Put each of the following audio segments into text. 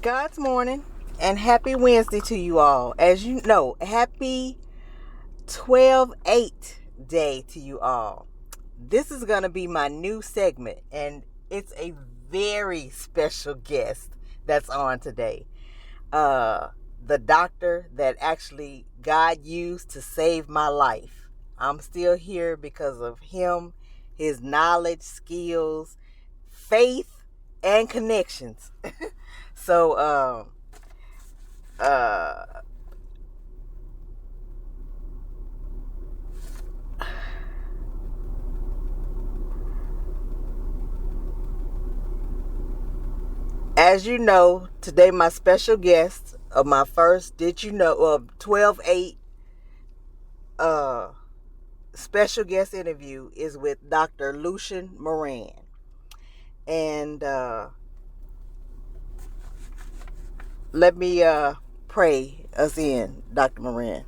God's morning and happy Wednesday to you all. As you know, happy 12/8 day to you all. This is going to be my new segment, and it's a very special guest that's on today. The doctor that actually God used to save my life. I'm still here because of him, his knowledge, skills, faith, and connections. So, as you know, today my special guest of my first Did You Know of 12/8 special guest interview is with Dr. Lucien Mirrane. And let me pray us in, Dr. Mirrane.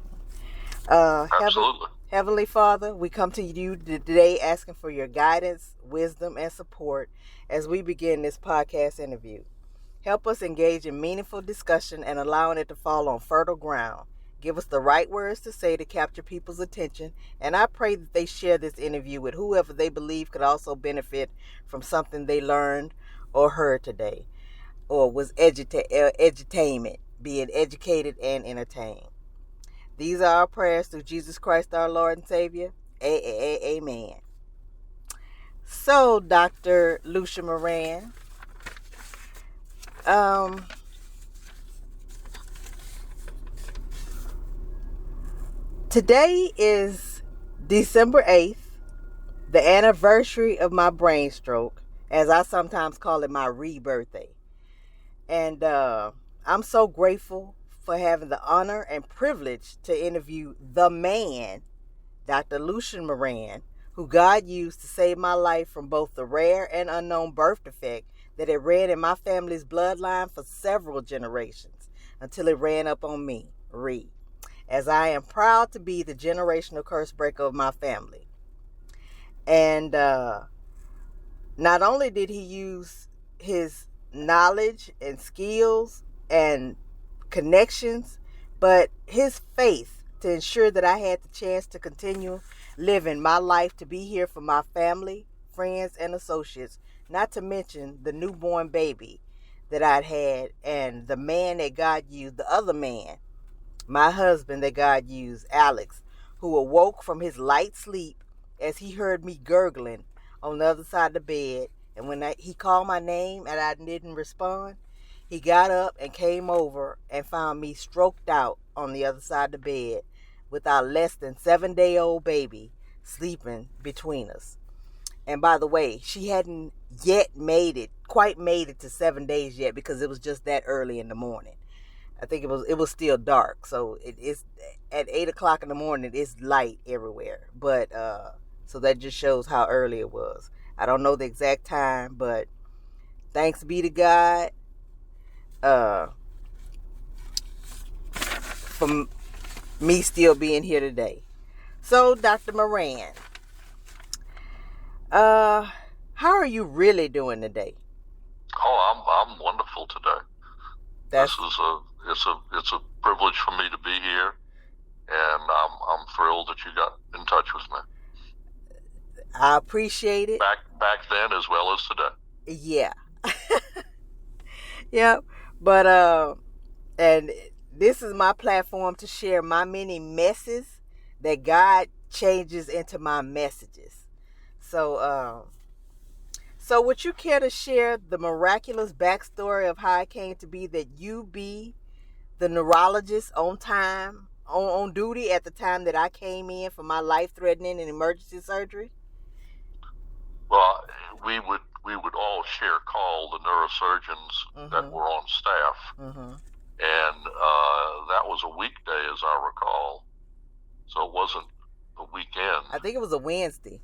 Absolutely. Heavenly Father, we come to you today asking for your guidance, wisdom, and support as we begin this podcast interview. Help us engage in meaningful discussion and allowing it to fall on fertile ground. Give us the right words to say to capture people's attention, and I pray that they share this interview with whoever they believe could also benefit from something they learned or heard today, or was edutainment, being educated and entertained. These are our prayers through Jesus Christ, our Lord and Savior. Amen. So, Dr. Lucien Mirrane, today is December 8th, the anniversary of my brain stroke, as I sometimes call it, my rebirthday. And I'm so grateful for having the honor and privilege to interview the man, Dr. Lucien Mirrane, who God used to save my life from both the rare and unknown birth defect that had ran in my family's bloodline for several generations until it ran up on me, as I am proud to be the generational curse breaker of my family. And not only did he use his knowledge and skills and connections, but his faith to ensure that I had the chance to continue living my life, to be here for my family, friends, and associates, not to mention the newborn baby that I'd had, and the man that God used, the other man, my husband that God used, Alex, who awoke from his light sleep as he heard me gurgling on the other side of the bed. And when he called my name and I didn't respond, he got up and came over and found me stroked out on the other side of the bed with our less than 7-day-old baby sleeping between us. And by the way, she hadn't yet quite made it to 7 days yet, because it was just that early in the morning. I think it was still dark, so it's at 8 o'clock in the morning. It's light everywhere, but so that just shows how early it was. I don't know the exact time, but thanks be to God for me still being here today. So, Dr. Mirrane, how are you really doing today? Oh, I'm wonderful today. It's a privilege for me to be here, and I'm thrilled that you got in touch with me. I appreciate it. Back then as well as today. Yeah. Yep. But and this is my platform to share my many messes that God changes into my messages. So would you care to share the miraculous backstory of how it came to be that you be the neurologist on time, on duty at the time that I came in for my life-threatening and emergency surgery? Well, we would all share call the neurosurgeons that were on staff, and that was a weekday, as I recall. So it wasn't a weekend. I think it was a Wednesday.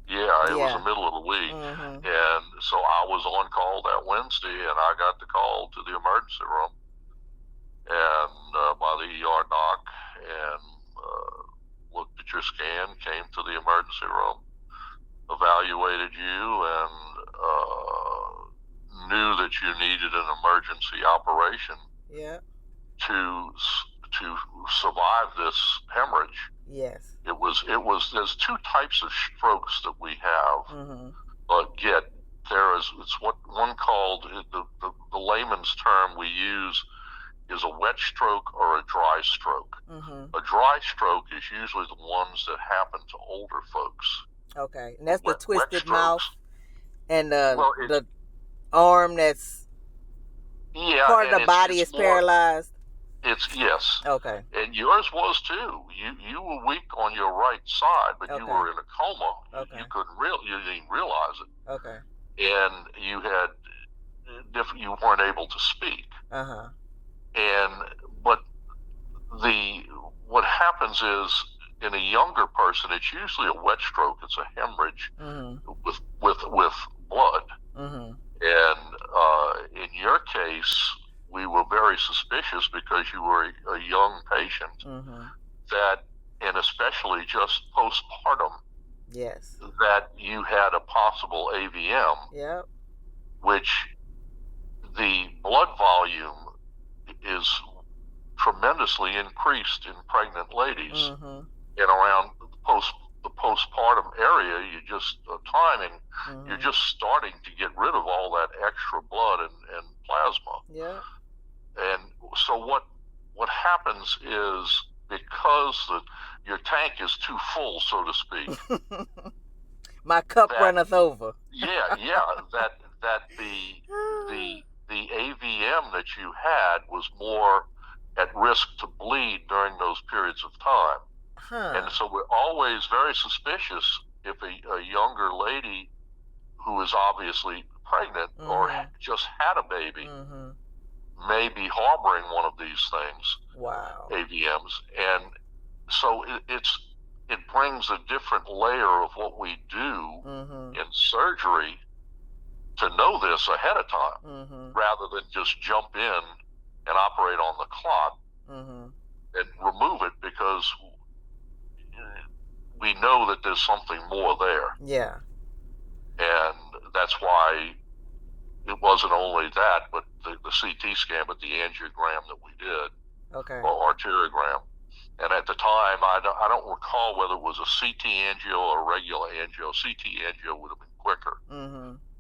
Yeah, it was the middle of the week, and so I was on call that Wednesday, and I got the call to the emergency room, and by the ER doc, and looked at your scan, came to the emergency room, evaluated you, and knew that you who needed an emergency operation Yeah. to survive this hemorrhage. Yes. There's two types of strokes that we have, but yet it's what one called, the layman's term we use is a wet stroke or a dry stroke. A dry stroke is usually the ones that happen to older folks. Okay, and that's the twisted mouth and the arm that's part of the body is paralyzed. Yes. Okay. And yours was too. You were weak on your right side, but you were in a coma. Okay. You didn't realize it. Okay. And you had you weren't able to speak. But what happens is, in a younger person, it's usually a wet stroke. It's a hemorrhage with blood. And in your case, we were very suspicious because you were a young patient and especially just postpartum. Yes. That you had a possible AVM. Yep. Which the blood volume is tremendously increased in pregnant ladies. And around the postpartum area, timing, you're just starting to get rid of all that extra blood and plasma. Yeah. And so what happens is, because your tank is too full, so to speak. My cup runneth over. Yeah. That the AVM that you had was more at risk to bleed during those periods of time. And so we're always very suspicious if a younger lady who is obviously pregnant or just had a baby may be harboring one of these things. Wow. AVMs. And so it brings a different layer of what we do in surgery to know this ahead of time, rather than just jump in and operate on the clot and remove it, because we know that there's something more there. Yeah. And that's why it wasn't only that, but the CT scan, but the angiogram that we did, or arteriogram. And at the time, I don't recall whether it was a CT angio or a regular angio. CT angio would have been quicker.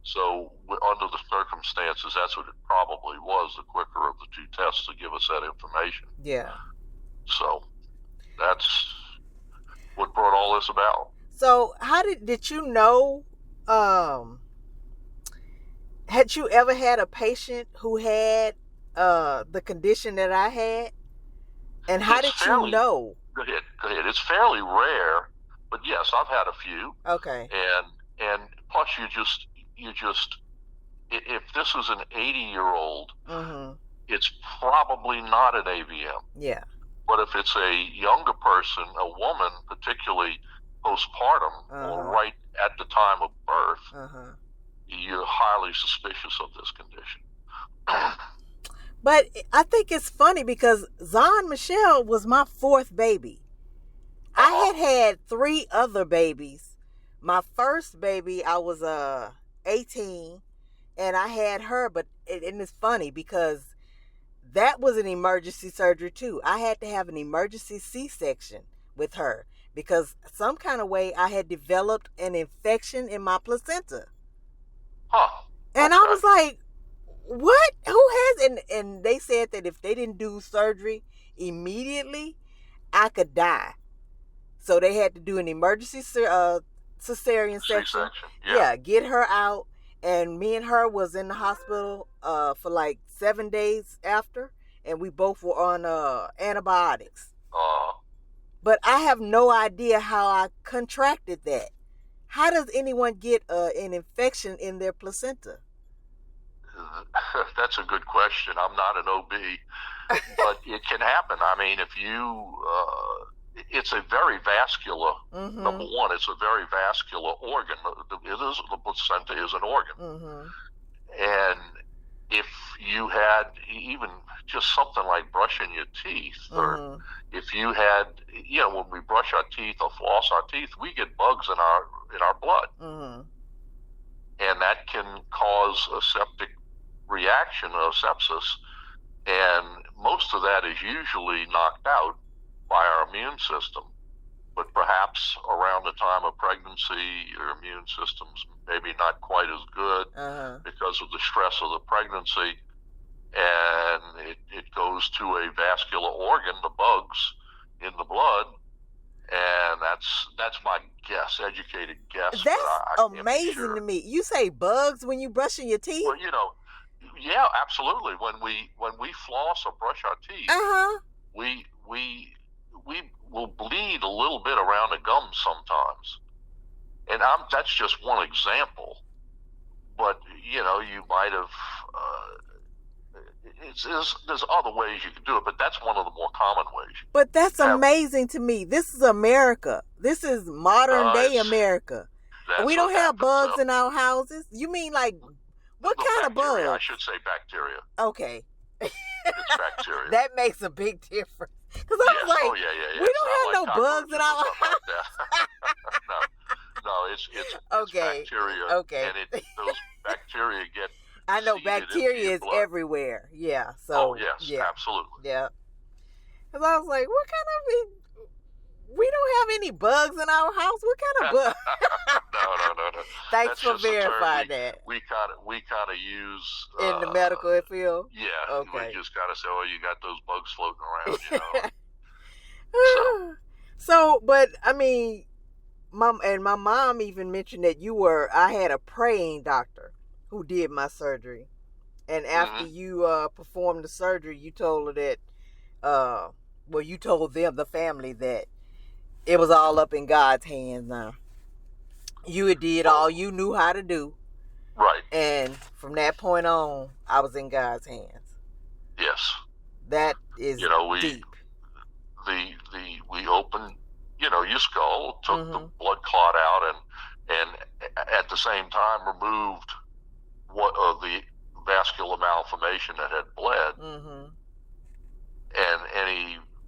So under the circumstances, that's what it probably was, the quicker of the two tests to give us that information. Yeah. So that's what brought all this about. So how did you know, had you ever had a patient who had the condition that I had? And how did you know? Go ahead. It's fairly rare, but yes, I've had a few. Okay. And plus, you just if this is an 80-year-old, it's probably not an AVM. Yeah. But if it's a younger person, a woman, particularly postpartum or right at the time of birth, you're highly suspicious of this condition. But I think it's funny because Zahn Michelle was my fourth baby. I had 3 other babies. My first baby, I was 18, and I had her, and it's funny because that was an emergency surgery too. I had to have an emergency C-section with her because some kind of way I had developed an infection in my placenta. And I was like, what? Who has? And they said that if they didn't do surgery immediately, I could die. So they had to do an emergency cesarean section. Yeah, get her out. And me and her was in the hospital for like 7 days after, and we both were on antibiotics. But I have no idea how I contracted that. How does anyone get an infection in their placenta? That's a good question. I'm not an OB, but it can happen. I mean, if you, it's a very vascular, number one, it's a very vascular organ. The placenta is an organ. And if you had even just something like brushing your teeth, or if you had, when we brush our teeth or floss our teeth, we get bugs in our blood. And that can cause a septic reaction of sepsis, and most of that is usually knocked out by our immune system. But perhaps around the time of pregnancy, your immune system's maybe not quite as good because of the stress of the pregnancy, and it goes to a vascular organ, the bugs in the blood, and that's my guess, educated guess. That's amazing to me. You say bugs when you brushing your teeth? Well, yeah, absolutely. When we floss or brush our teeth, we will bleed a little bit around the gums sometimes, and that's just one example. But you might have. There's other ways you can do it, but that's one of the more common ways. But that's amazing to me. This is America. This is modern day America. We don't have bugs in our houses. You mean like what kind of bugs? I should say bacteria. Okay. It's bacteria. That makes a big difference. Because I was like, we don't have no bugs in our house. No, it's bacteria. Okay. And those bacteria get. I know bacteria is everywhere. Yeah. So. Oh yes, yeah. Absolutely. Yeah. Because I was like, what kind of? We don't have any bugs in our house. What kind of bugs? No. Thanks for verifying that. We kind of use in the medical field. Yeah. Okay. We just kind of say, oh, you got those bugs floating around, So, but I mean, my mom even mentioned that I had a praying doctor who did my surgery, and after you performed the surgery, you told her that, you told them, the family, that it was all up in God's hands now. You did all you knew how to do. Right. And from that point on, I was in God's hands. Yes. That is deep. We opened, your skull, took the blood clot out, and at the same time removed the vascular malformation that had bled, and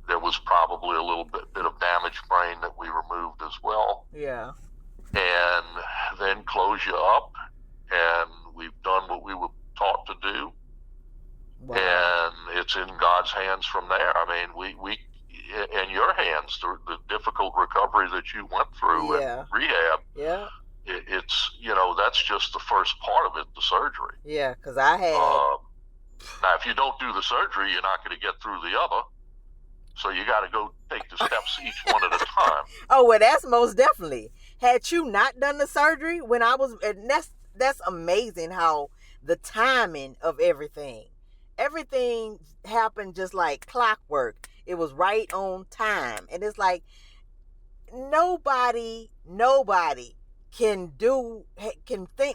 there was probably a little bit of damaged brain that we removed as well. Yeah. And then close you up, and we've done what we were taught to do. Wow. And it's in God's hands from there. I mean, we in your hands, the difficult recovery that you went through in rehab. Yeah. It's that's just the first part of it, the surgery. Yeah, because I had. Now, if you don't do the surgery, you're not going to get through the other. So you got to go take the steps each one at a time. Oh, well, that's most definitely. Had you not done the surgery when I was, and that's amazing how the timing of everything happened just like clockwork. It was right on time, and it's like nobody can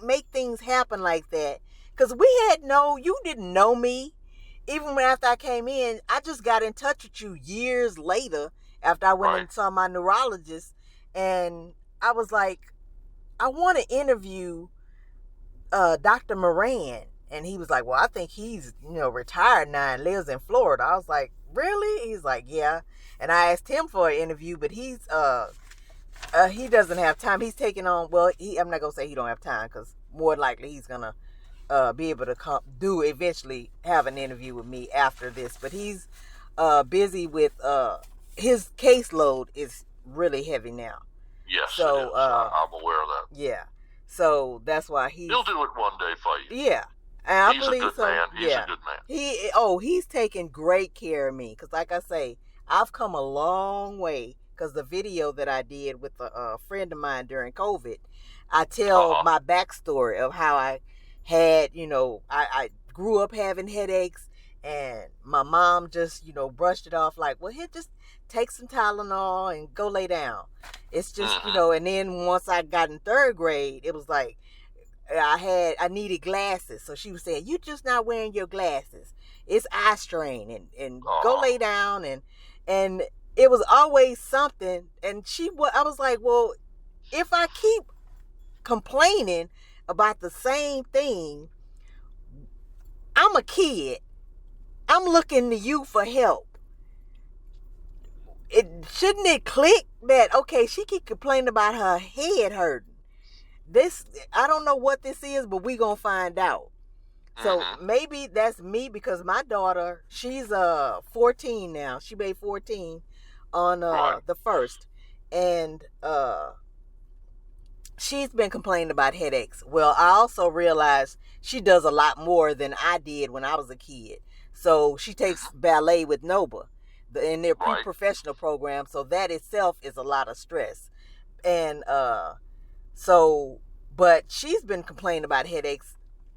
make things happen like that. Because you didn't know me. Even after I came in, I just got in touch with you years later after I went and saw my neurologist. And I was like, I want to interview Dr. Mirrane. And he was like, well, I think he's, retired now and lives in Florida. I was like, really? He's like, yeah. And I asked him for an interview, but he doesn't have time. He's taking on, I'm not going to say he don't have time, because more likely he's going to be able to eventually have an interview with me after this. But he's busy with, his caseload is really heavy now. Yes, so, it is. I'm aware of that. Yeah. So that's why he'll do it one day for you. Yeah. And he's a good man. He's a good man. He's taking great care of me. Because like I say, I've come a long way. Because the video that I did with a friend of mine during COVID, I tell my backstory of how I had, I grew up having headaches, and my mom just, brushed it off like, well, here, just take some Tylenol and go lay down. It's just, and then once I got in third grade, it was like, I needed glasses. So she was saying, you just not wearing your glasses. It's eye strain, and go lay down. And it was always something. And I was like, well, if I keep complaining about the same thing, I'm a kid. I'm looking to you for help. Shouldn't it click that, okay, she keep complaining about her head hurting. I don't know what this is, but we gonna find out. So maybe that's me, because my daughter, she's 14 now. She made 14 on the 1st. And she's been complaining about headaches. Well, I also realized she does a lot more than I did when I was a kid. So she takes ballet with Nova in their pre-professional program. So that itself is a lot of stress. And but she's been complaining about headaches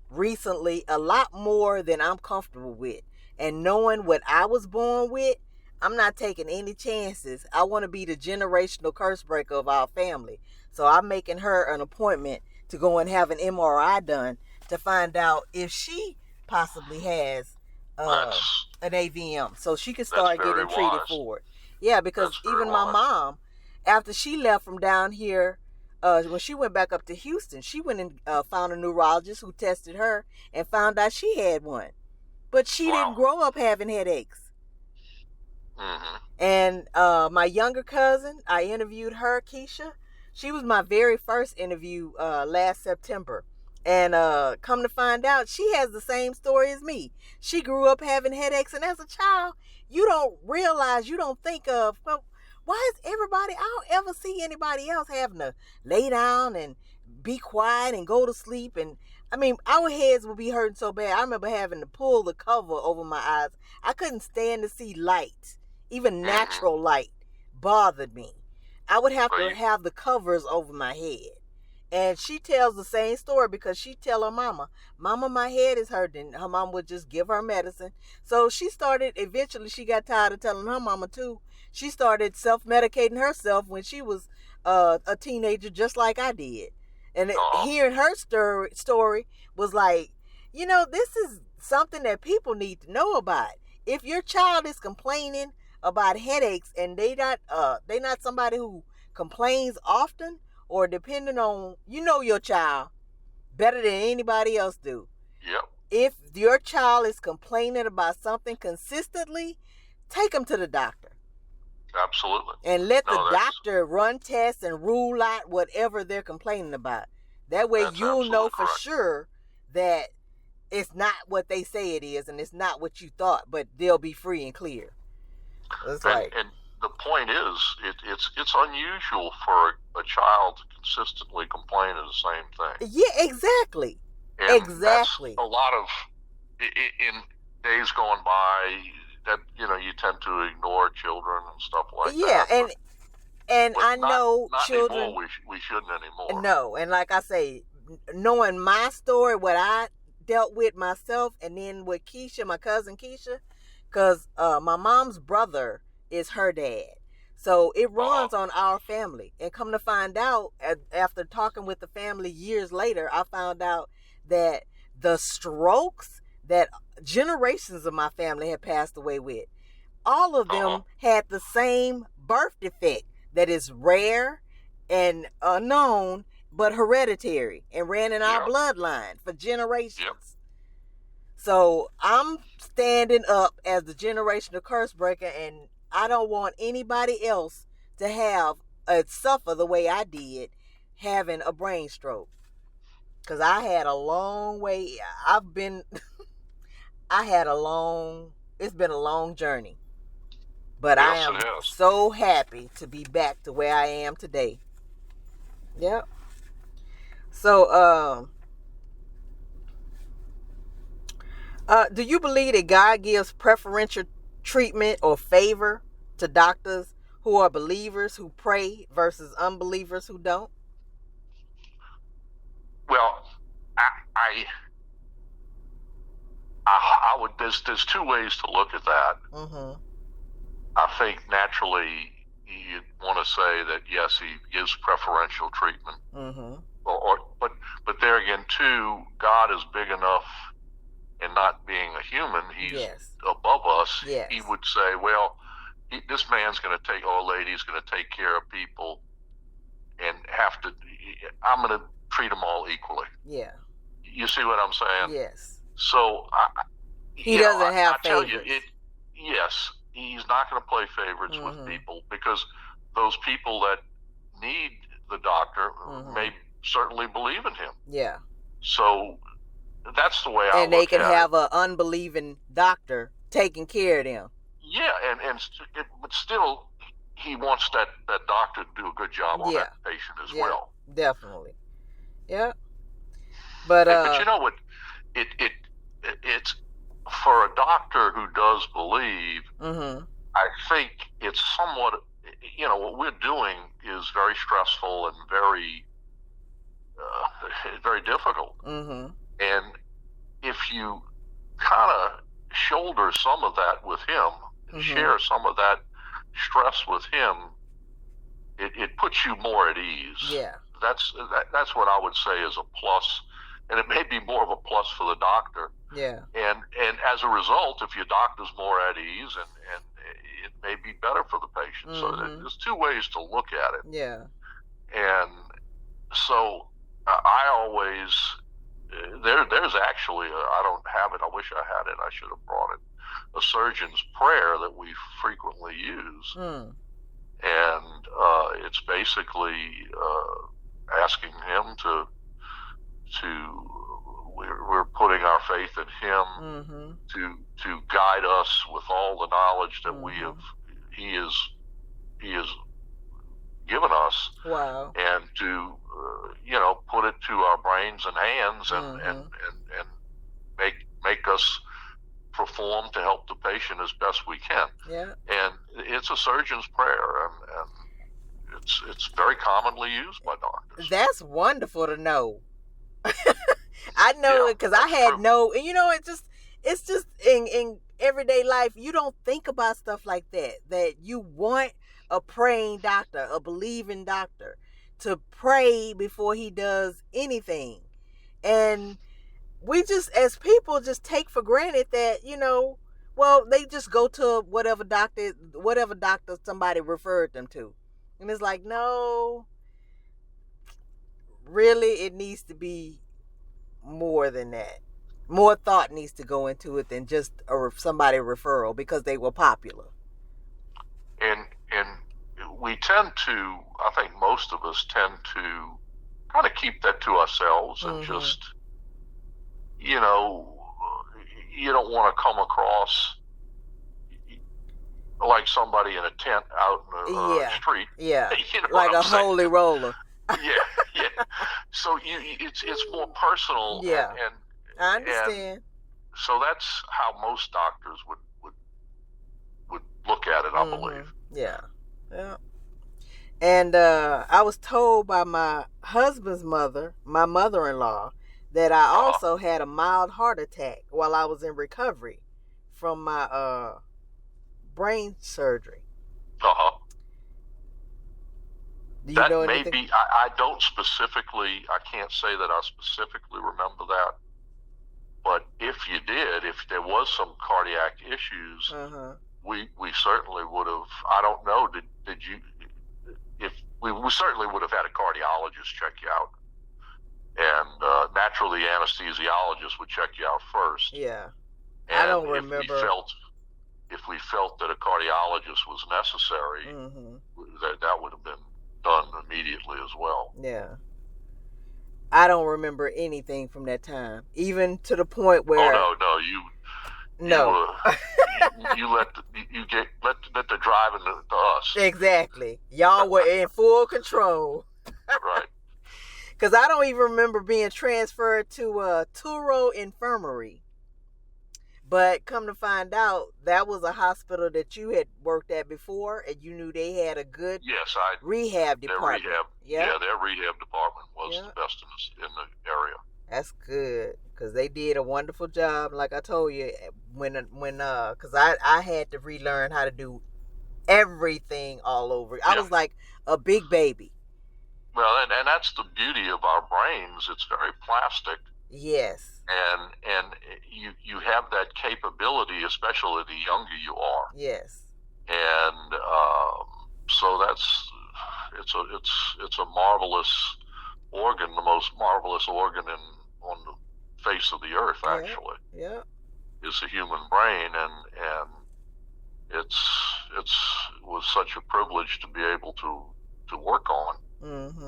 recently a lot more than I'm comfortable with. And knowing what I was born with, I'm not taking any chances. I want to be the generational curse breaker of our family. So I'm making her an appointment to go and have an MRI done to find out if she possibly has an AVM, so she can start getting treated for it. Yeah, because even my mom, after she left from down here, when she went back up to Houston, she went and found a neurologist who tested her and found out she had one. But she didn't grow up having headaches. And my younger cousin, I interviewed her, Keisha. She was my very first interview last September. And come to find out, she has the same story as me. She grew up having headaches, and as a child, you don't realize, you don't think of, well, why is everybody, I don't ever see anybody else having to lay down and be quiet and go to sleep. And I mean, our heads would be hurting so bad. I remember having to pull the cover over my eyes. I couldn't stand to see light. Even natural light bothered me. I would have to have the covers over my head. And she tells the same story because she tell her mama, my head is hurting. Her mom would just give her medicine. So she started, eventually she got tired of telling her mama too. She started self-medicating herself when she was a teenager, just like I did. And hearing her story was like, you know, this is something that people need to know about. If your child is complaining about headaches and they not somebody who complains often, or depending on, you know, your child better than anybody else do. Yep. If your child is complaining about something consistently, take them to the doctor. Absolutely. And let the doctor run tests and rule out whatever they're complaining about. That way you'll know for sure that it's not what they say it is, and it's not what you thought, but they'll be free and clear. And the point is, it's unusual for a child to consistently complain of the same thing. Yeah, exactly. And exactly. That's a lot of, in days gone by, that, you know, you tend to ignore children and stuff like that. Yeah, and I know not children. Anymore, we shouldn't anymore. No, and like I say, knowing my story, what I dealt with myself, and then with Keisha, my cousin Keisha, because my mom's brother is her dad. So it runs on our family. And come to find out, after talking with the family years later, I found out that the strokes that generations of my family had passed away with, all of them had the same birth defect that is rare and unknown, but hereditary, and ran in our bloodline for generations. So I'm standing up as the generational curse breaker, and I don't want anybody else to have suffer the way I did having a brain stroke. Because I had a long way. It's been a long journey. But I am so happy to be back to where I am today. Yep. So, do you believe that God gives preferential treatment or favor to doctors who are believers who pray versus unbelievers who don't? Well, I would. There's two ways to look at that. Mm-hmm. I think naturally you'd want to say that yes, he gives preferential treatment. Mm-hmm. But there again, too, God is big enough, and not being a human, he's above us. Yes. He would say, well, this man's going to take, or a lady's going to take care of people, and I'm going to treat them all equally. Yeah. You see what I'm saying? Yes. So he doesn't have favorites. I tell you, yes, he's not going to play favorites with people, because those people that need the doctor may certainly believe in him. Yeah. So that's the way I look at it. And they can have an unbelieving doctor taking care of them. Yeah, but still, he wants that doctor to do a good job on that patient as well. Definitely. Yeah. But you know what? It's for a doctor who does believe. Mm-hmm. I think it's somewhat. What we're doing is very stressful and very, very difficult. Mm-hmm. And if you kind of shoulder some of that with him, and share some of that stress with him, it puts you more at ease. Yeah. That's what I would say is a plus, and it may be more of a plus for the doctor. Yeah. And as a result, if your doctor's more at ease, and it may be better for the patient. So there's two ways to look at it. Yeah. And so I always there's actually I don't have it. I wish I had it. I should have brought it. A surgeon's prayer that we frequently use. And it's basically asking him to we're putting our faith in him to guide us with all the knowledge that he has given us. Wow. And to put it to our brains and hands and make us perform to help the patient as best we can. Yeah. And it's a surgeon's prayer, and it's very commonly used by doctors. That's wonderful to know. I know it because I had no, and it's just in everyday life, you don't think about stuff like that you want a praying doctor, a believing doctor to pray before he does anything. And we just, as people, just take for granted that, they just go to whatever doctor somebody referred them to. And it's like, no, really, it needs to be more than that. More thought needs to go into it than just somebody referral because they were popular. And we tend to, I think most of us tend to kind of keep that to ourselves and just, you don't want to come across like somebody in a tent out in the street. Yeah, like a holy roller. Yeah. So it's more personal. Yeah, and I understand. And so that's how most doctors would look at it, I believe. Yeah. And I was told by my husband's mother, my mother-in-law, that I also had a mild heart attack while I was in recovery from my brain surgery. Do you know anything? Maybe I don't specifically. I can't say that I specifically remember that. But if you did, if there was some cardiac issues, we certainly would have. I don't know. Did you? If we certainly would have had a cardiologist check you out, and naturally, the anesthesiologist would check you out first. Yeah. And I don't remember. If we felt that a cardiologist was necessary, that would have been done immediately as well. Yeah. I don't remember anything from that time, even to the point where. You let the driving to us. Exactly. Y'all were in full control. Right. Because I don't even remember being transferred to Turo Infirmary. But come to find out, that was a hospital that you had worked at before, and you knew they had a good rehab department. Their rehab department was the best in the area. That's good, because they did a wonderful job. Like I told you, because I had to relearn how to do everything all over. I was like a big baby. Well, and that's the beauty of our brains. It's very plastic. Yes. And you have that capability, especially the younger you are. Yes. And so it's a marvelous organ, the most marvelous organ on the face of the earth, actually. Yeah. Is the human brain, and it was such a privilege to be able to work on.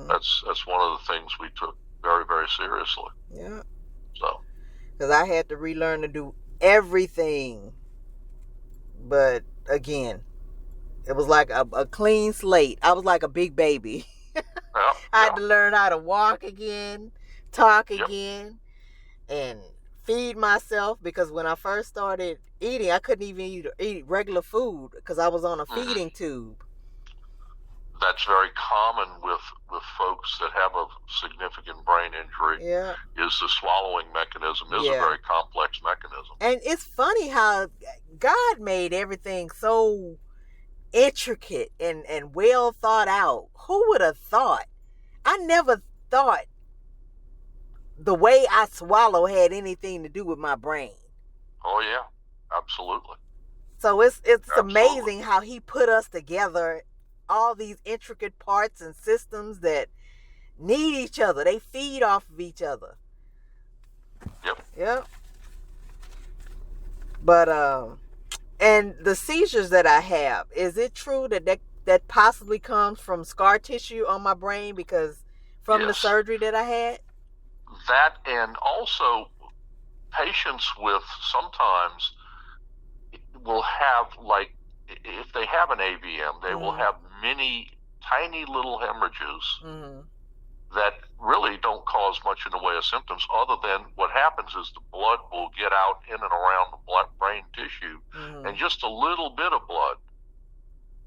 That's one of the things we took very, very seriously. Yeah. because I had to relearn to do everything. But again, it was like a clean slate. I was like a big baby. I had to learn how to walk again, talk again, and feed myself, because when I first started eating, I couldn't even eat regular food because I was on a feeding tube. That's very common with folks that have a significant brain injury. Yeah. Is the swallowing mechanism is a very complex mechanism. And it's funny how God made everything so intricate and well thought out. Who would have thought? I never thought the way I swallow had anything to do with my brain. Oh yeah, absolutely. So it's amazing how he put us together, all these intricate parts and systems that need each other. They feed off of each other. Yep. But and the seizures that I have, is it true that possibly comes from scar tissue on my brain because from the surgery that I had? That, and also patients with sometimes will have, like, if they have an AVM, they will have many tiny little hemorrhages that really don't cause much in the way of symptoms, other than what happens is the blood will get out in and around the brain tissue, and just a little bit of blood,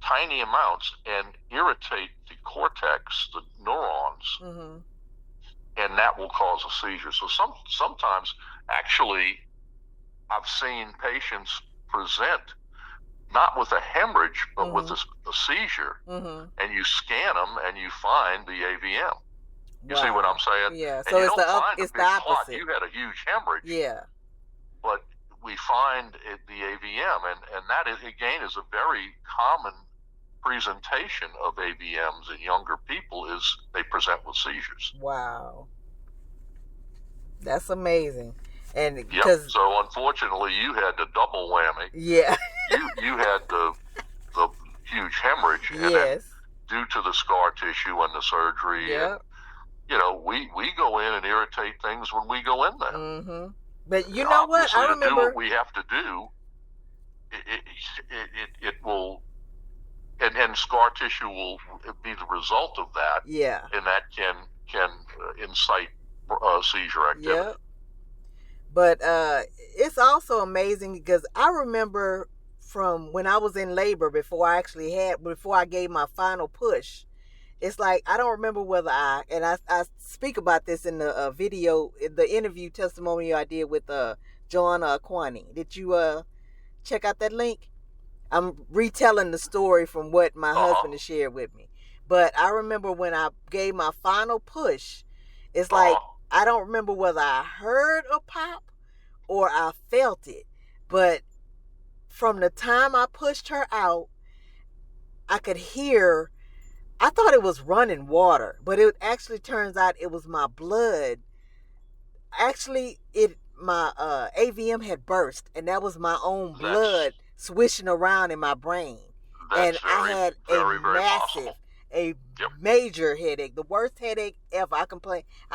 tiny amounts, and irritate the cortex, the neurons, and that will cause a seizure. So sometimes, actually, I've seen patients present not with a hemorrhage, but with a seizure, and you scan them and you find the AVM. You see what I'm saying? Yeah. And so it's the opposite. Clot. You had a huge hemorrhage. Yeah. But we find the AVM, and that is, again, is a very common presentation of AVMs in younger people, is they present with seizures. Wow. That's amazing. And so unfortunately you had the double whammy. Yeah. you had the huge hemorrhage, and then due to the scar tissue and the surgery, and we go in and irritate things when we go in there. But you know what? I remember, to do what we have to do, it will, and scar tissue will be the result of that. Yeah. And that can incite seizure activity. Yeah. But it's also amazing because I remember from when I was in labor, before I gave my final push, it's like, I don't remember whether I speak about this in the video, the interview testimony I did with Johanna Okwani. Did you check out that link? I'm retelling the story from what my husband has shared with me. But I remember when I gave my final push, it's like, I don't remember whether I heard a pop or I felt it. But from the time I pushed her out, I could hear, I thought it was running water, but it actually turns out it was my blood. Actually, my AVM had burst, and that was my own blood swishing around in my brain. And I had a major headache, the worst headache ever. I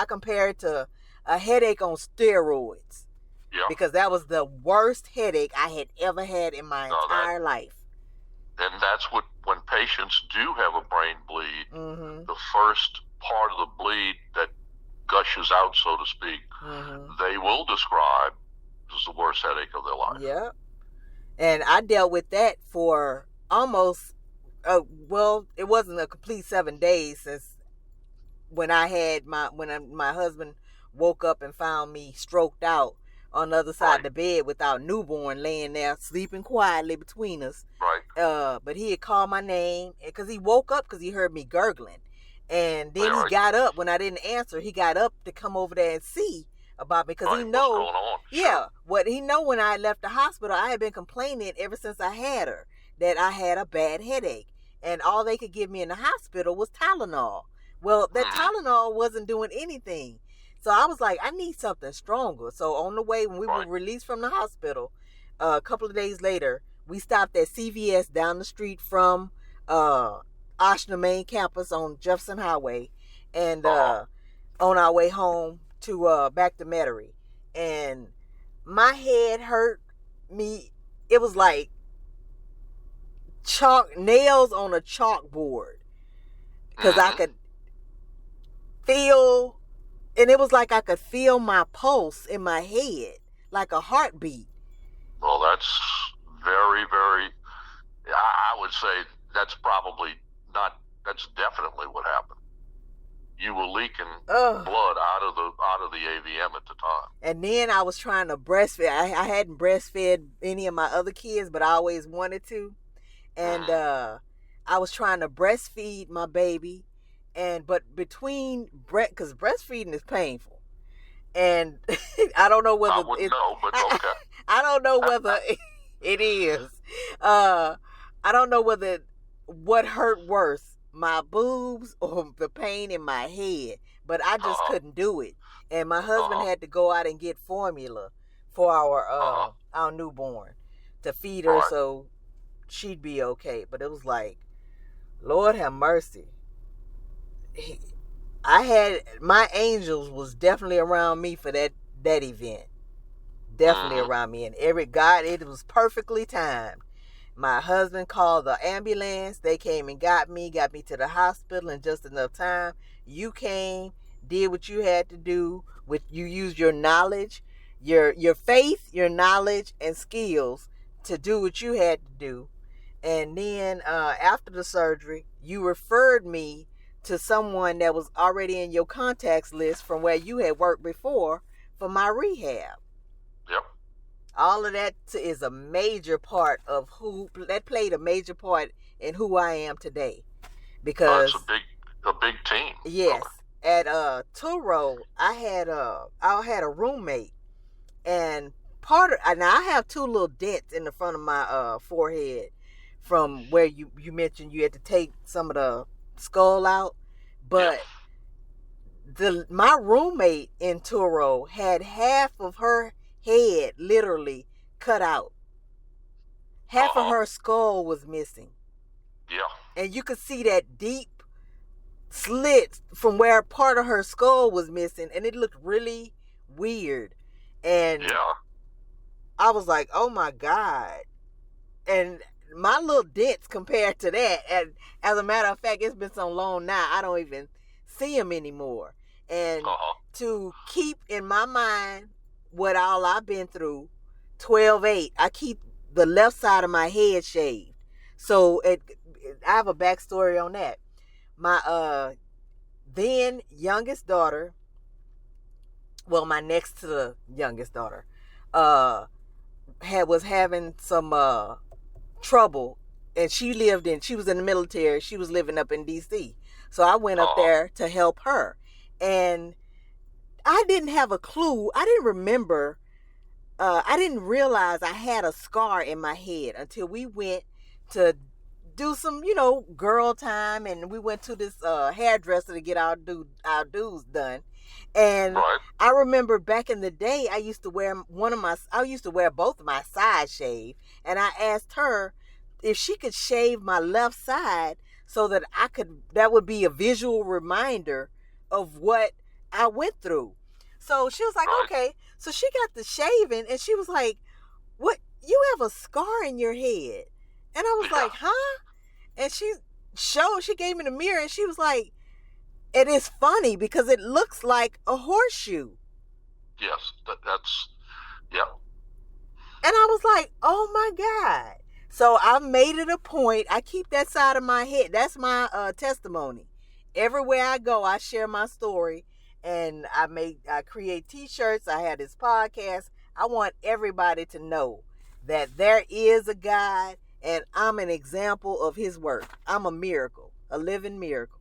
compare it to a headache on steroids, because that was the worst headache I had ever had in my entire life. And that's when patients do have a brain bleed, the first part of the bleed that gushes out, so to speak, they will describe as the worst headache of their life. Yeah. And I dealt with that for almost, it wasn't a complete 7 days since when I had my husband woke up and found me stroked out on the other side of the bed without newborn, laying there sleeping quietly between us. Right. But he had called my name because he woke up because he heard me gurgling. And then he got up when I didn't answer. He got up to come over there and see about me, because he know, what's going on. Yeah, what he know, when I left the hospital, I had been complaining ever since I had her that I had a bad headache, and all they could give me in the hospital was Tylenol. Well, that Tylenol wasn't doing anything. So I was like, I need something stronger. So on the way, when we were released from the hospital, a couple of days later, we stopped at CVS down the street from Oshner main campus on Jefferson Highway, and on our way home to back to Metairie. And my head hurt me. It was like nails on a chalkboard, because I could feel, and it was like I could feel my pulse in my head, like a heartbeat. Well, that's very, very, I would say that's probably not, that's definitely what happened. You were leaking blood out of the AVM at the time. And then I was trying to breastfeed. I hadn't breastfed any of my other kids, but I always wanted to. And I was trying to breastfeed my baby, but between because breastfeeding is painful, and I don't know whether I wouldn't know, but okay. I don't know whether it is. I don't know whether what hurt worse, my boobs or the pain in my head, but I just couldn't do it. And my husband had to go out and get formula for our newborn to feed her so she'd be okay. But it was like, Lord have mercy. My angels was definitely around me for that event. Definitely around me. And it was perfectly timed. My husband called the ambulance. They came and got me to the hospital in just enough time. You came, did what you had to do. You used your knowledge, your faith, your knowledge, and skills to do what you had to do. And then after the surgery, you referred me to someone that was already in your contacts list from where you had worked before for my rehab. Yep. All of that is a major part of that played a major part in who I am today. Because it's a big team. Yes. At Turo, I had a roommate, and I have two little dents in the front of my forehead from where you mentioned you had to take some of the skull out, but my roommate in Turo had half of her head literally cut out. Half of her skull was missing. Yeah. And you could see that deep slit from where part of her skull was missing, and it looked really weird. And I was like, oh my God. And my little dents compared to that, and as a matter of fact, it's been so long now, I don't even see them anymore. And to keep in my mind what all I've been through, 12/8, I keep the left side of my head shaved. So I have a backstory on that. My then youngest daughter, well, my next to the youngest daughter, was having some trouble, and she was in the military. She was living up in DC. So I went up there to help her. And I didn't have a clue. I didn't remember. I didn't realize I had a scar in my head until we went to do some, girl time. And we went to this hairdresser to get our dues done. And I remember back in the day, I used to wear both of my sides shaved. And I asked her if she could shave my left side so that that would be a visual reminder of what I went through. So she was like, okay. So she got the shaving, and she was like, what? You have a scar in your head? And I was like, huh? And she gave me the mirror, and she was like, it is funny because it looks like a horseshoe. Yes, that's. And I was like, oh my God. So I made it a point. I keep that side of my head. That's my testimony. Everywhere I go, I share my story, and I create t-shirts. I have this podcast. I want everybody to know that there is a God, and I'm an example of his work. I'm a miracle, a living miracle.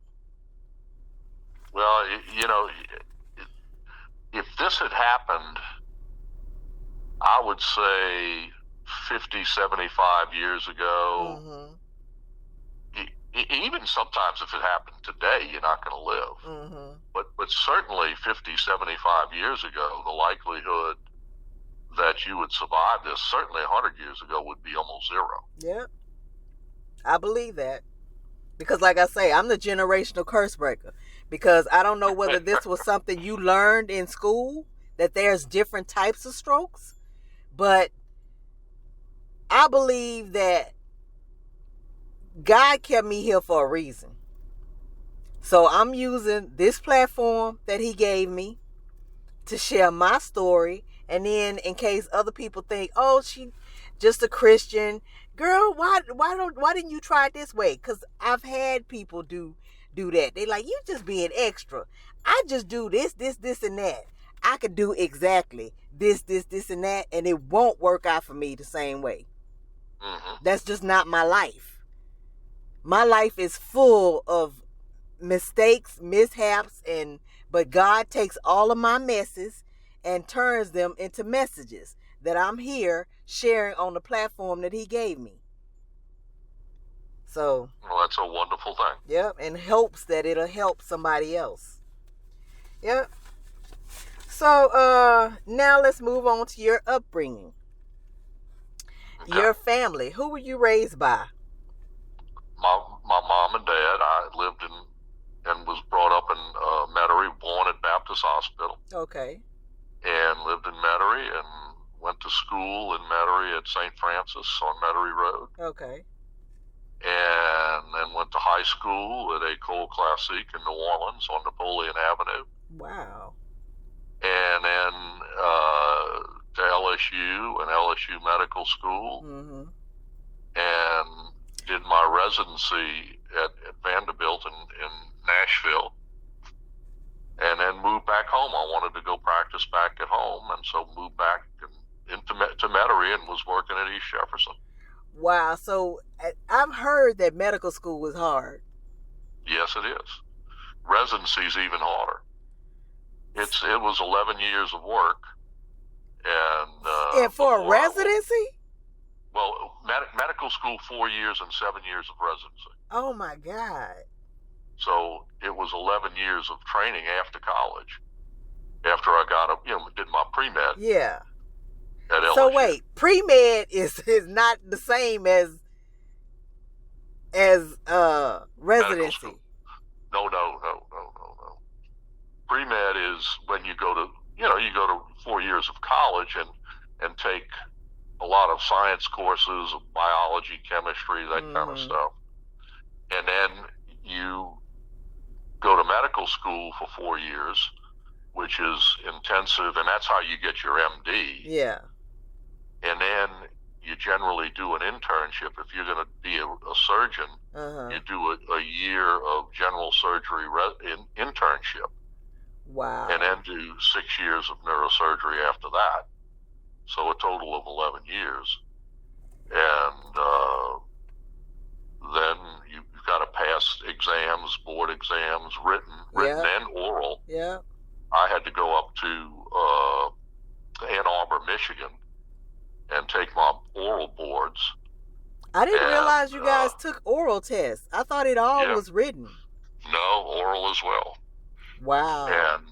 Well, if this had happened, I would say 50, 75 years ago, even sometimes if it happened today, you're not going to live. But certainly 50, 75 years ago, the likelihood that you would survive this, certainly 100 years ago, would be almost zero. Yep. I believe that. Because like I say, I'm the generational curse breaker. Because I don't know whether this was something you learned in school, that there's different types of strokes. But I believe that God kept me here for a reason. So I'm using this platform that he gave me to share my story. And then in case other people think, oh, she just a Christian. Girl, why didn't you try it this way? Because I've had people do that. They like, you just being extra. I just do this, and that. I could do exactly this, and that, and it won't work out for me the same way. That's just not my life. My life is full of mistakes, mishaps, but God takes all of my messes and turns them into messages that I'm here sharing on the platform that he gave me. So, well, that's a wonderful thing. Yep, and hopes that it'll help somebody else. Yep. So, now let's move on to your upbringing. Okay. Your family. Who were you raised by? My mom and dad. I lived in and was brought up in Metairie, born at Baptist Hospital. Okay. And lived in Metairie and went to school in Metairie at St. Francis on Metairie Road. Okay. And then went to high school at École Classique in New Orleans on Napoleon Avenue. Wow. And then to LSU and LSU Medical School. Mm-hmm. And did my residency at Vanderbilt in Nashville, and then moved back home. I wanted to go practice back at home, and so moved back into Metairie and was working at East Jefferson. Wow, so I've heard that medical school was hard. Yes, it is. Residency's even harder. It was 11 years of work, and for a residency? Well, medical school 4 years and 7 years of residency. Oh my God. So it was 11 years of training after college. After I got did my pre-med. Yeah. At LSU. So wait, pre-med is not the same as residency. No. Pre-med is when you go to 4 years of college and take a lot of science courses, biology, chemistry, that kind of stuff. And then you go to medical school for 4 years, which is intensive, and that's how you get your MD. Yeah. And then you generally do an internship. If you're going to be a surgeon, you do a year of general surgery internship. Wow. And then do 6 years of neurosurgery after that. So a total of 11 years. And then you've got to pass exams, board exams, written and oral. Yeah. I had to go up to Ann Arbor, Michigan, and take my oral boards. I didn't realize you guys took oral tests. I thought it all was written. No, oral as well. Wow. And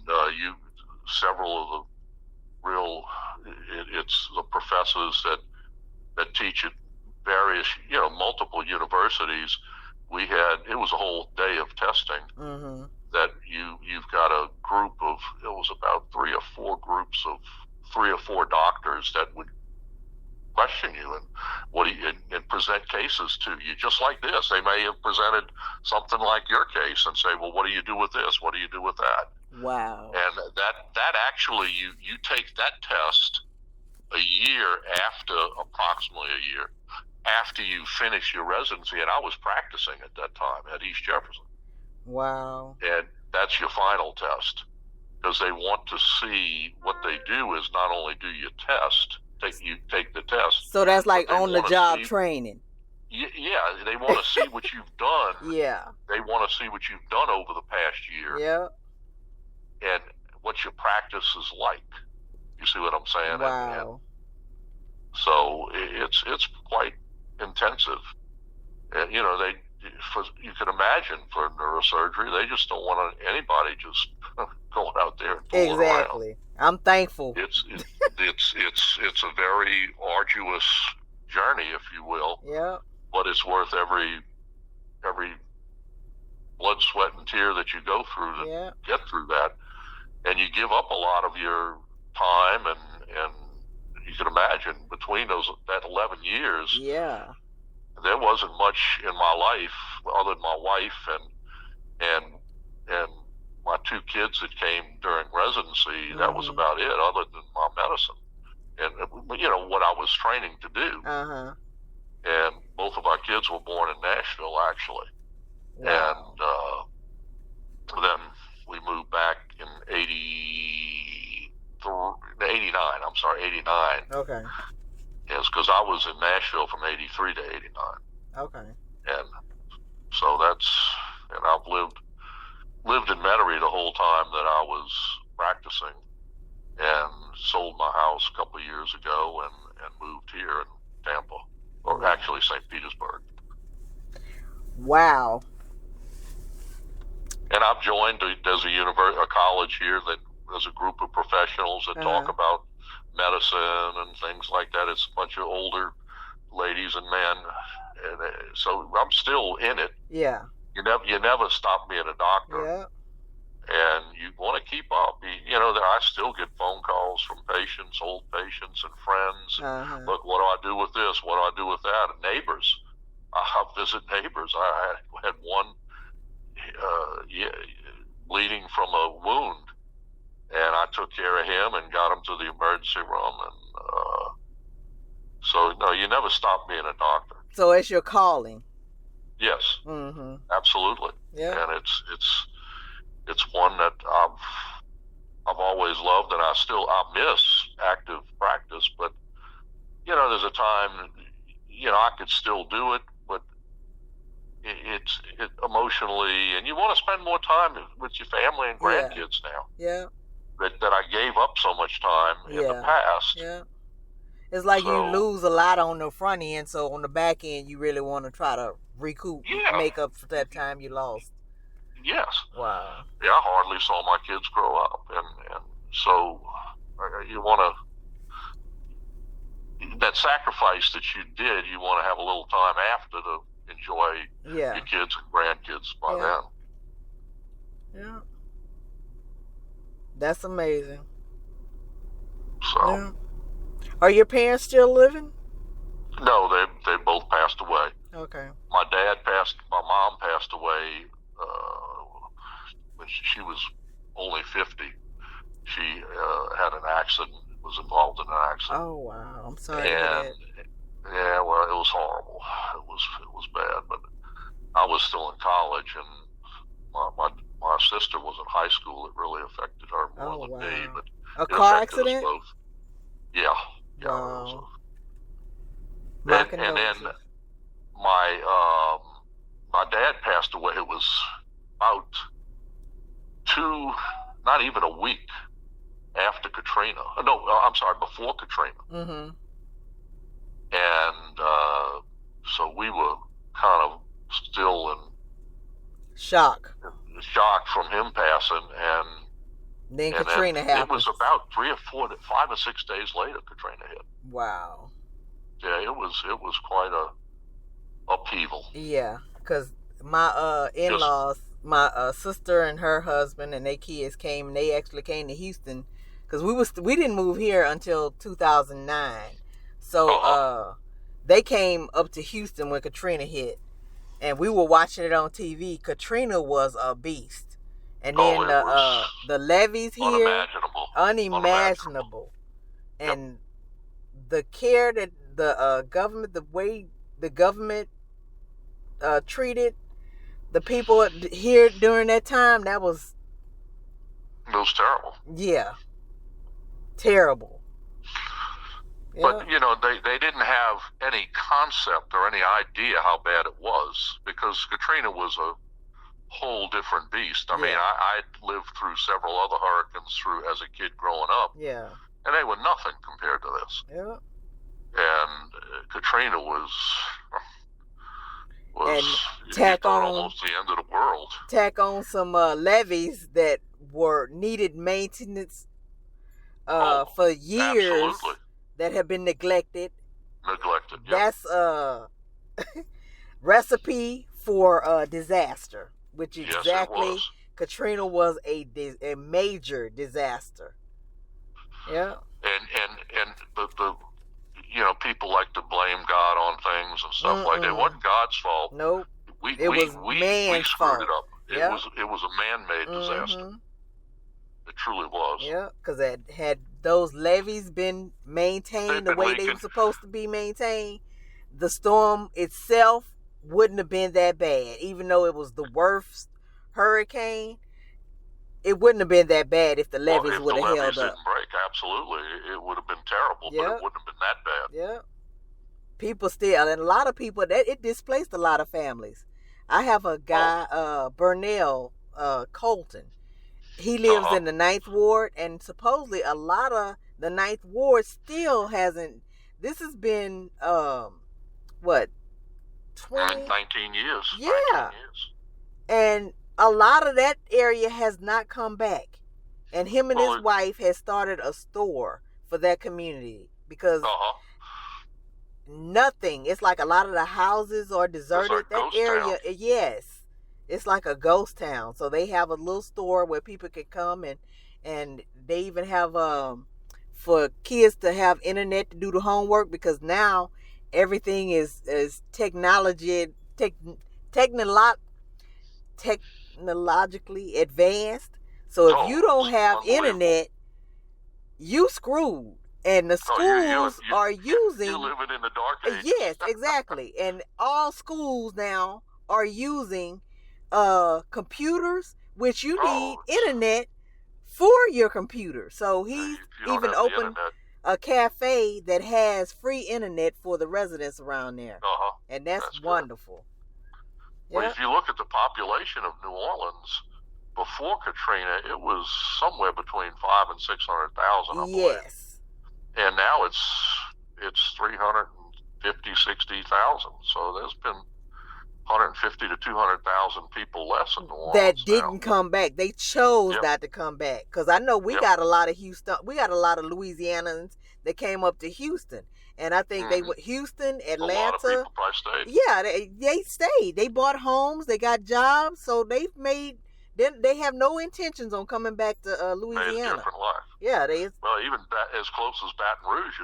several of the real, it's the professors that teach at various, multiple universities. It was a whole day of testing. Mm-hmm. That you've got a group of, it was about 3 or 4 groups of 3 or 4 doctors that would question you and present cases to you just like this. They may have presented something like your case and say, well, what do you do with this? What do you do with that? Wow. And that actually, you take that test approximately a year after you finish your residency, and I was practicing at that time at East Jefferson. Wow. And that's your final test, because they want to see, what they do is not only do you take the test. So that's like on the job training. Yeah, they want to see what you've done. Yeah. They want to see what you've done over the past year. Yeah. And what your practice is like. You see what I'm saying? Wow. And so it's quite intensive. And, you can imagine for neurosurgery, they just don't want anybody just going out there and fooling around. Exactly. I'm thankful. It's a very arduous journey, if you will. Yeah. But it's worth every blood, sweat, and tear that you go through to get through that. And you give up a lot of your time, and you can imagine, between that 11 years, yeah, there wasn't much in my life other than my wife and my 2 kids that came during residency. That was about it, other than my medicine and what I was training to do. And both of our kids were born in Nashville, actually. Wow. And then we moved back in 89. I'm sorry, 89. Okay. Yes, because I was in Nashville from 83 to 89. Okay. And so and I've lived in Metairie the whole time that I was practicing, and sold my house a couple of years ago and moved here in Tampa, or actually St. Petersburg. Wow. And I've joined there's a college here that there's a group of professionals that talk about medicine and things like that. It's a bunch of older ladies and men, and so I'm still in it. Yeah. You never stop being a doctor. Yeah. And you want to keep up. I still get phone calls from patients, old patients and friends. Look, what do I do with this? What do I do with that? And neighbors. I visit neighbors. I had one bleeding from a wound, and I took care of him and got him to the emergency room. And so, no, you never stop being a doctor. So it's your calling. Yes. Absolutely. Yeah. And it's one that I've always loved, and I miss active practice, but there's a time I could still do it, but it emotionally, and you want to spend more time with your family and grandkids now. Yeah. That I gave up so much time in the past. Yeah. It's like you lose a lot on the front end, so on the back end you really want to try to recoup, make up for that time you lost. Yes. Wow. Yeah, I hardly saw my kids grow up, and so you want to, that sacrifice that you did, you want to have a little time after to enjoy your kids and grandkids by then. Yeah. That's amazing. So. Are your parents still living? No, they both passed away. Okay. My mom passed away when she was only 50. She had an accident, was involved in an accident. Oh, wow. I'm sorry to hear that. Yeah, well, it was horrible. It was bad, but I was still in college, and my sister was in high school. It really affected her more than me. But a car accident? Us both. Yeah. Wow. And then my dad passed away. It was about not even a week after Katrina. No, I'm sorry, before Katrina. And so we were kind of still in shock from him passing, and then Katrina happened. It was about 5 or 6 days later Katrina hit. Wow. Yeah, it was quite a upheaval. Yeah, because my in-laws, my sister and her husband and their kids came, and they actually came to Houston because we didn't move here until 2009. So they came up to Houston when Katrina hit, and we were watching it on TV. Katrina was a beast. And then the levees here, unimaginable. And the care that the government, the way the government treated the people here during that time, it was terrible. Yeah, terrible. But they didn't have any concept or any idea how bad it was, because Katrina was a whole different beast. I mean, I lived through several other hurricanes as a kid growing up. Yeah. And they were nothing compared to this. Yeah. And Katrina was tack on almost the end of the world. Tack on some levees that needed maintenance for years. Absolutely. That have been neglected. Yep. That's a recipe for disaster. Which exactly, Katrina was a major disaster. Yeah. And the people like to blame God on things and stuff like that. It wasn't God's fault. Nope. We man's screwed fault. it up. It was a man-made disaster. It truly was. Yeah, because had those levees been maintained the way they were supposed to be maintained, the storm itself wouldn't have been that bad. Even though it was the worst hurricane, it wouldn't have been that bad if the levees would have held up. If the levees didn't break, absolutely, it would have been terrible, but it wouldn't have been that bad. Yeah. People still, and a lot of people, it displaced a lot of families. I have a guy, Burnell Colton. He lives in the 9th Ward, and supposedly a lot of the 9th Ward still hasn't. This has been, 19 years. Yeah. 19 years. And a lot of that area has not come back. And him and his wife has started a store for that community because nothing. It's like a lot of the houses are deserted. Like that area, yes. It's like a ghost town. So they have a little store where people can come and they even have for kids to have internet to do the homework, because now everything is technologically advanced. So if you don't have internet, you screwed. And the schools are using... You're living in the dark ages. Yes, exactly. And all schools now are using computers, which you need internet for your computer. So he's even opened a cafe that has free internet for the residents around there. And that's wonderful. Well, if you look at the population of New Orleans before Katrina, it was somewhere between 500,000 and 600,000, I believe. Yes. And now it's 350,000, 60,000. So there's been 150 to 200,000 people less in New Orleans that didn't come back. They chose not to come back, because I know we got a lot of Louisianans that came up to Houston, and I think they went Houston, Atlanta. A lot of people probably stayed. Yeah, they stayed. They bought homes. They got jobs. So they have no intentions on coming back to Louisiana. Made a different life. Yeah, well, even as close as Baton Rouge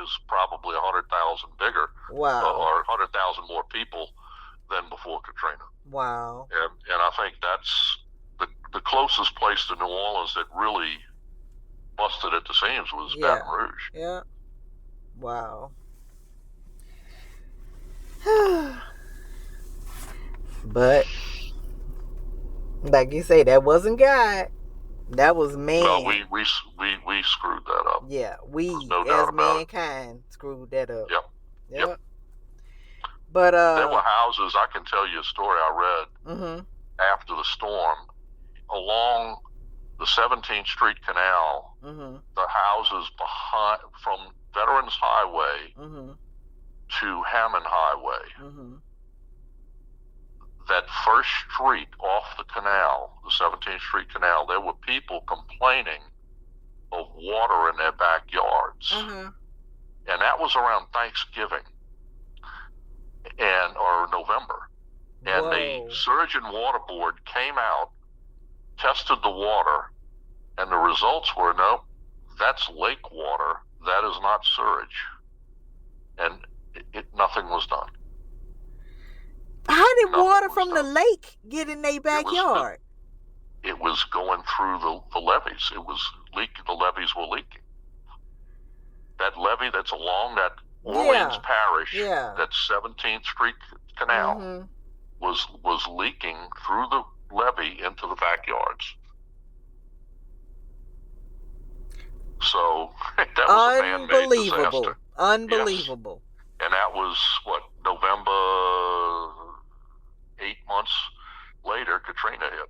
is probably 100,000 bigger. Wow. Or 100,000 more people than before Katrina. Wow. And I think that's the closest place to New Orleans that really busted at the seams was Baton Rouge. Yeah. Wow. But like you say, that wasn't God. That was man. No, we screwed that up. Yeah, we as mankind screwed that up. Yep. But there were houses. I can tell you a story I read after the storm. Along the 17th Street Canal, the houses from Veterans Highway to Hammond Highway, that first street off the canal, the 17th Street Canal, there were people complaining of water in their backyards. And that was around Thanksgiving or November. And the Surgeon Water Board came out, tested the water, and the results were, no, that's lake water. That is not sewage. And nothing was done. How did water from the lake get in their backyard? It was going through the levees. It was leaking. The levees were leaking. That levee that's along that Orleans Parish, that 17th Street Canal, was leaking through the levee into the backyards. So that was a man-made disaster. Unbelievable. Yes. And that was, November, 8 months later, Katrina hit.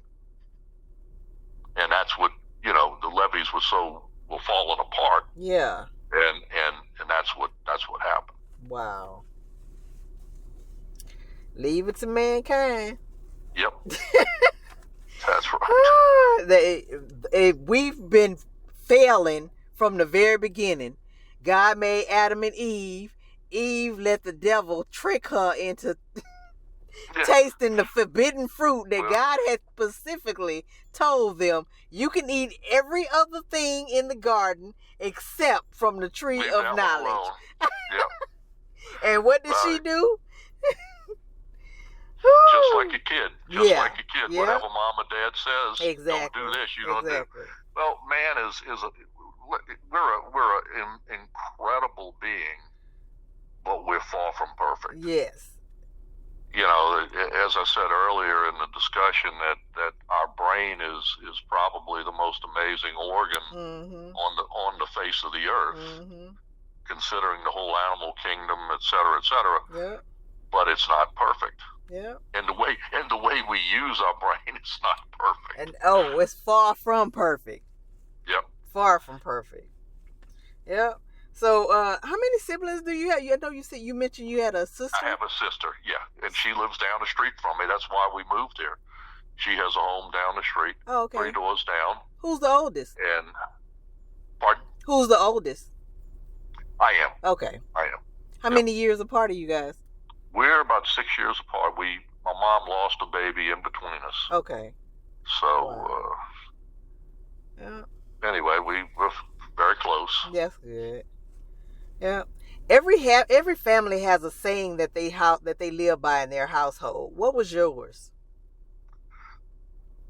And that's what, the levees were falling apart. Yeah. And that's what happened. Wow. Leave it to mankind. Yep. That's right. We've been failing from the very beginning. God made Adam and Eve. Eve let the devil trick her into tasting the forbidden fruit that God had specifically told them, you can eat every other thing in the garden except from the tree of knowledge. Yep. And what did she do? Just like a kid. Like a kid. Whatever mom and dad says, don't do this, you don't do. Well, man we're an incredible being, but we're far from perfect. Yes. You know, as I said earlier in the discussion, that our brain is probably the most amazing organ on the face of the earth, considering the whole animal kingdom, et cetera, et cetera. Yeah. But it's not perfect. Yeah. And the way we use our brain, it's not perfect. And it's far from perfect. Yep. Far from perfect. Yep. So, how many siblings do you have? I know you mentioned you had a sister. I have a sister, yeah, and she lives down the street from me. That's why we moved here. She has a home down the street, 3 doors down. Who's the oldest? And, pardon? Who's the oldest? I am. Okay. I am. How many years apart are you guys? We're about 6 years apart. My mom lost a baby in between us. Okay. So, anyway, we're very close. That's good. Yeah. Every family has a saying that they live by in their household. What was yours?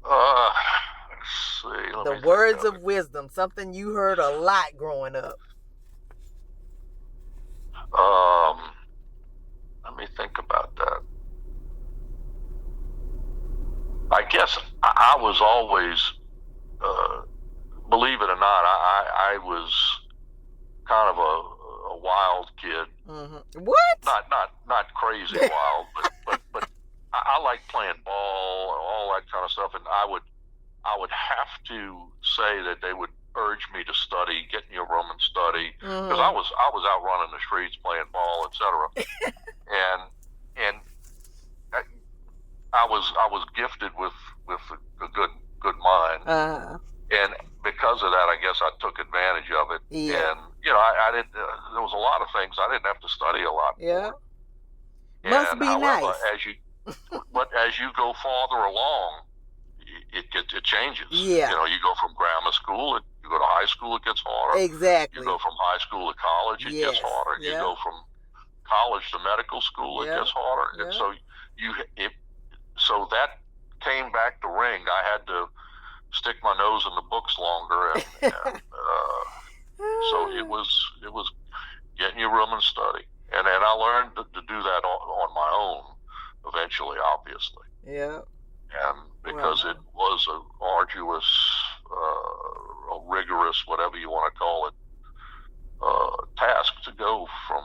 Let's see. The words of wisdom, something you heard a lot growing up. Let me think about that. I guess I was always, believe it or not, I was kind of a wild kid. Mm-hmm. What? Not crazy wild, but I like playing ball and all that kind of stuff. And I would have to say that they would urge me to study, get in your room and study, because I was out running the streets playing ball, etc. and I was gifted with a good mind, and because of that, I guess I took advantage of it. Yeah. And I didn't. There was a lot of things I didn't have to study a lot. Yeah. Must be nice. As you go farther along, it changes. Yeah. You go from grammar school, you go to high school, it gets harder. Exactly. You go from high school to college, it gets harder. Yeah. You go from college to medical school, it gets harder. Yeah. And so that came back to ring. I had to stick my nose in the books longer, and so it was get in your room and study. And I learned to do that on my own eventually, obviously. Yeah. And because it was an arduous, a rigorous, whatever you want to call it, task to go from,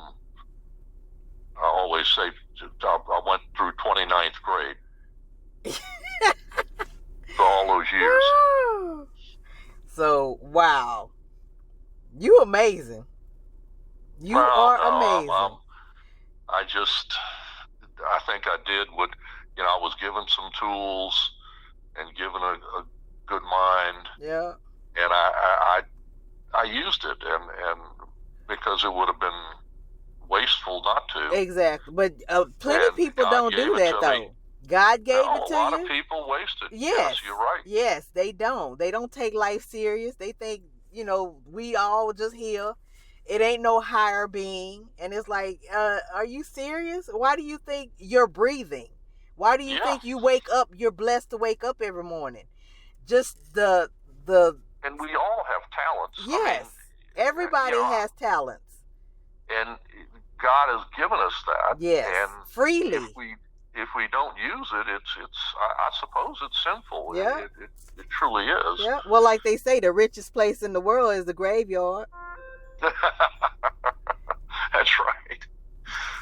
I always say, I went through 29th grade for all those years. So, wow. You amazing. You are amazing. I think I did what, I was given some tools and given a good mind. Yeah. And I used it, and because it would have been wasteful not to. Exactly. But plenty of people don't do that, though. God gave it to you. A lot of people waste it. Yes, you're right. Yes, they don't. They don't take life serious. They think, we all just here. It ain't no higher being. And it's like, are you serious? Why do you think you're breathing? Why do you think you wake up, you're blessed to wake up every morning? Just the And we all have talents. Yes. Everybody has talents. And God has given us that. Yes. And freely. If we don't use it, I suppose it's sinful. Yeah. It truly is. Yeah. Well, like they say, the richest place in the world is the graveyard. That's right.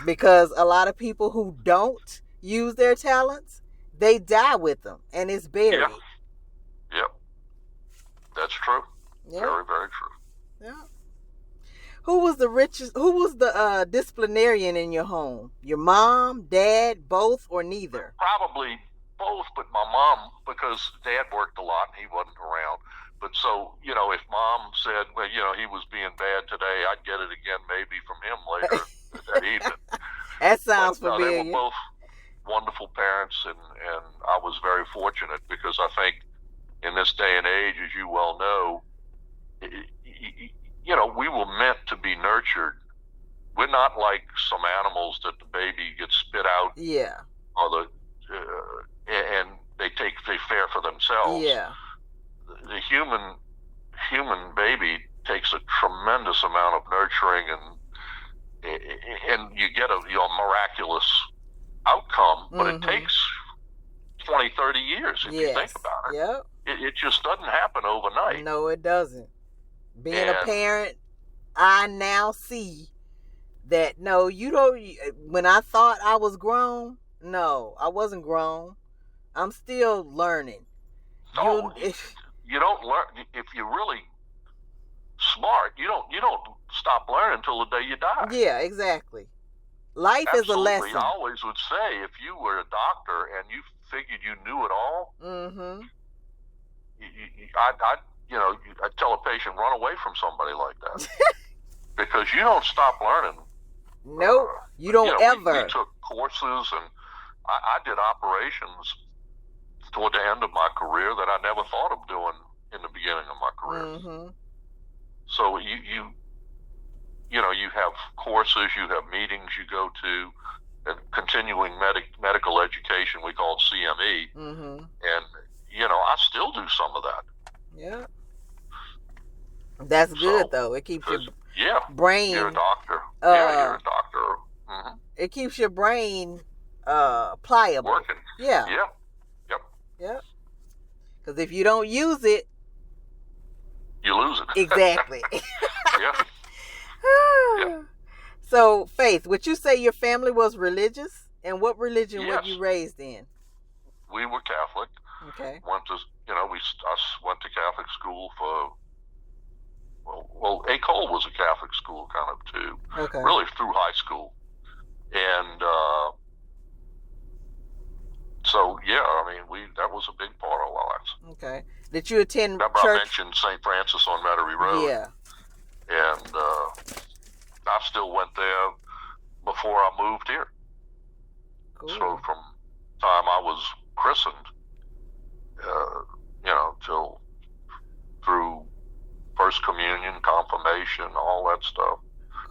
Because a lot of people who don't use their talents, they die with them, and it's buried. Yep. That's true. Yep. Very, very true. Yeah. Who was the disciplinarian in your home? Your mom, dad, both, or neither? Probably both, but my mom, because dad worked a lot and he wasn't around. But so, if mom said, well, he was being bad today, I'd get it again maybe from him later that evening. That sounds familiar. wonderful parents, and I was very fortunate, because I think in this day and age, as you well know, we were meant to be nurtured. We're not like some animals that the baby gets spit out. Yeah. Or and they fare for themselves. Yeah. The human baby takes a tremendous amount of nurturing, and you get a miraculous outcome, but it takes 20, 30 years if you think about it. Yep. It just doesn't happen overnight. No, it doesn't. Being a parent, I now see that, no, you don't. When I thought I was grown, no, I wasn't grown. I'm still learning. No, you don't learn. If you're really smart, you don't stop learning until the day you die. Yeah, exactly. Life is a lesson. I always would say, if you were a doctor and you figured you knew it all, I'd tell a patient, run away from somebody like that. Because you don't stop learning. Nope, you don't ever. We took courses, and I did operations toward the end of my career that I never thought of doing in the beginning of my career. So you have courses, you have meetings you go to, and continuing medical education, we call it CME. And I still do some of that. Yeah. That's good, though. It keeps your brain. You're a doctor. You're a doctor. It keeps your brain pliable. Working. Yeah. Yep. Because if you don't use it, you lose it. Exactly. Yeah. So, Faith, would you say your family was religious? And what religion were you raised in? We were Catholic. Okay. Went to Catholic school for, well, École was a Catholic school kind of too. Okay. Really through high school. And so, that was a big part of our lives. Okay. Did you attend Remember church? I mentioned St. Francis on Metairie Road? Yeah. And I still went there before I moved here. Cool. So from the time I was christened, till through First Communion, confirmation, all that stuff.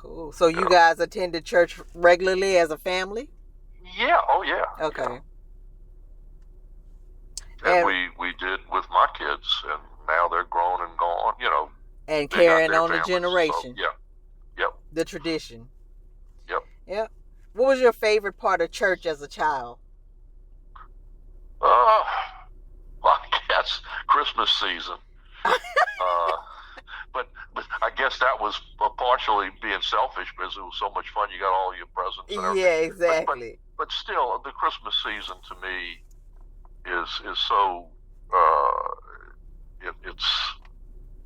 Cool. So you guys attended church regularly as a family? Yeah. Oh, yeah. Okay. Yeah. And we did with my kids, and now they're grown and gone, And carrying on the families, generation. So, Yep. The tradition. Yep. What was your favorite part of church as a child? I guess Christmas season. But I guess that was partially being selfish, because it was so much fun. You got all your presents and everything. Yeah, exactly. But still, the Christmas season to me is so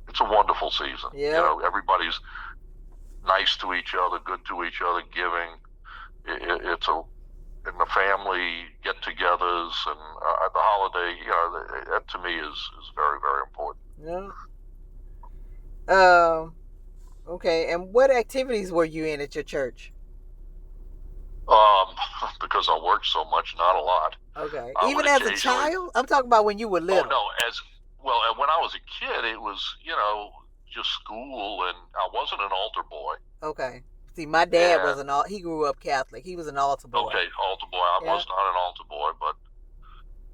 it's a wonderful season. Yeah. Everybody's nice to each other, good to each other, giving. And the family get-togethers, and the holiday, that to me is very, very important. Yeah. Okay. And what activities were you in at your church? Because I worked so much, not a lot. Okay. Even as a child? I'm talking about when you were little. Oh, no. When I was a kid, it was, just school, and I wasn't an altar boy. Okay. See, my dad he grew up Catholic. He was an altar boy. Okay, altar boy. I was not an altar boy, but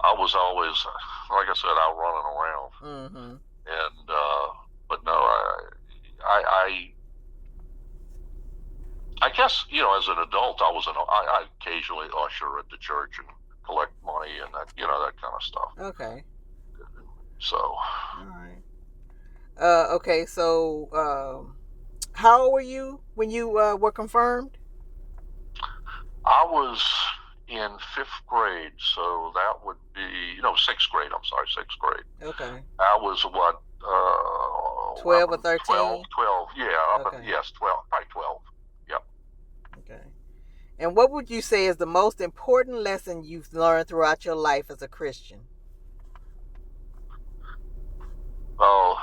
I was always, like I said, out running around. And, but no, I guess, as an adult, I occasionally usher at the church and collect money and that, that kind of stuff. Okay. So. All right. Okay, so how old were you when you were confirmed? I was in 5th grade, so that would be 6th grade. I'm sorry, 6th grade. Okay. I was what? 12 or 13. 12. Yeah. Okay. Yes, 12. Probably 12. Yep. Okay. And what would you say is the most important lesson you've learned throughout your life as a Christian? Oh,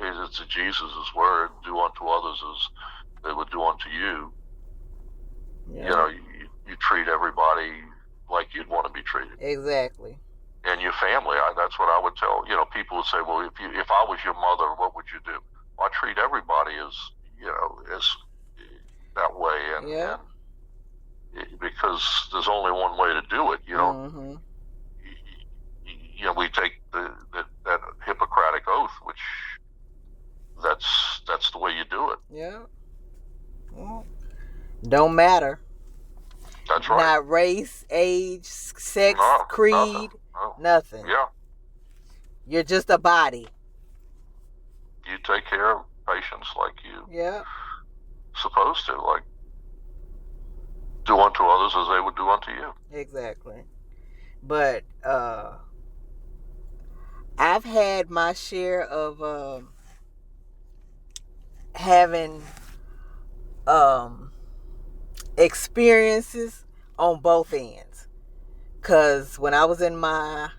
it's Jesus' word. Do unto others as they would do unto you. Yeah. You treat everybody like you'd want to be treated. Exactly. And your family, that's what I would tell. People would say, well, if I was your mother, what would you do? Well, I treat everybody as that way, and because there's only one way to do it. Mm-hmm. We take that Hippocratic oath, which that's the way you do it. Yeah. Well, don't matter. That's right. Not race, age, sex, creed, nothing. Yeah. You're just a body. You take care of patients like you supposed to, like do unto others as they would do unto you. Exactly. But I've had my share of having experiences on both ends. Because when I was in my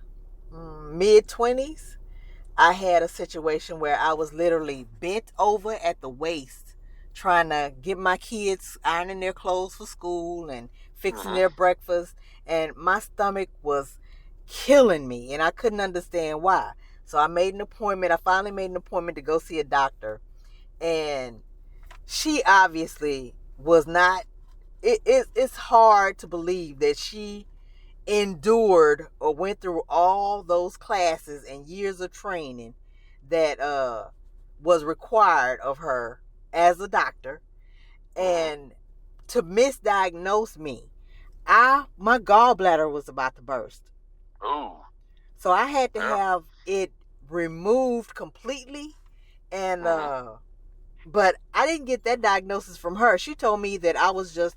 mid-20s, I had a situation where I was literally bent over at the waist trying to get my kids ironing their clothes for school and fixing their breakfast, and my stomach was killing me and I couldn't understand why. So I finally made an appointment to go see a doctor, and she obviously was not, it's hard to believe that she endured or went through all those classes and years of training that was required of her as a doctor, and to misdiagnose me. My gallbladder was about to burst. Oh. So I had to have it removed completely, and but I didn't get that diagnosis from her. She told me that I was just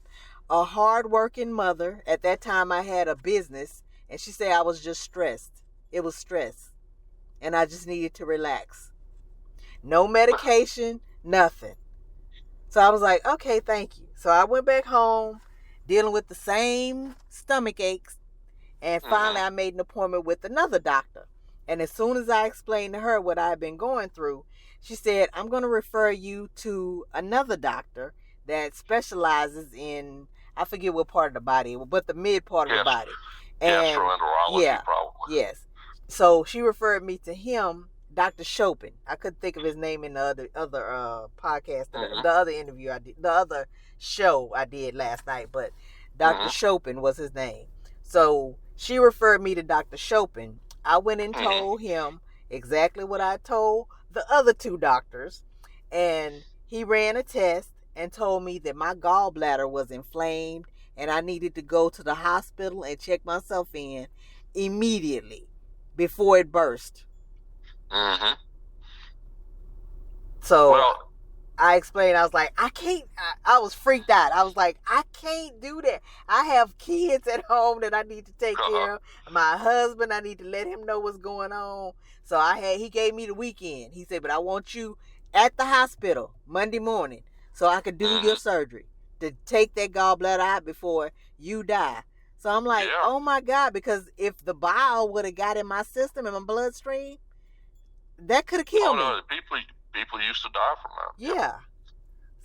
a hard-working mother. At that time, I had a business, and she said I was just stressed. It was stress, and I just needed to relax. No medication, nothing. So I was like, okay, thank you. So I went back home, dealing with the same stomach aches, and finally I made an appointment with another doctor. And as soon as I explained to her what I had been going through, she said, I'm going to refer you to another doctor that specializes in, I forget what part of the body, but the mid part of the body. And gastroenterology, probably. Yes. So she referred me to him, Dr. Chopin. I couldn't think of his name in the other podcast, the other interview I did, the other show I did last night, but Dr. Chopin was his name. So she referred me to Dr. Chopin. I went and told him exactly what I told the other two doctors, and he ran a test and told me that my gallbladder was inflamed and I needed to go to the hospital and check myself in immediately before it burst. So I explained, I was like, I can't, I was freaked out. I was like, I can't do that. I have kids at home that I need to take care of. My husband, I need to let him know what's going on. So he gave me the weekend. He said, but I want you at the hospital Monday morning so I could do your surgery to take that gallbladder out before you die. So I'm like, oh my God, because if the bile would have got in my system and my bloodstream, that could have killed me. People used to die from that. Yeah.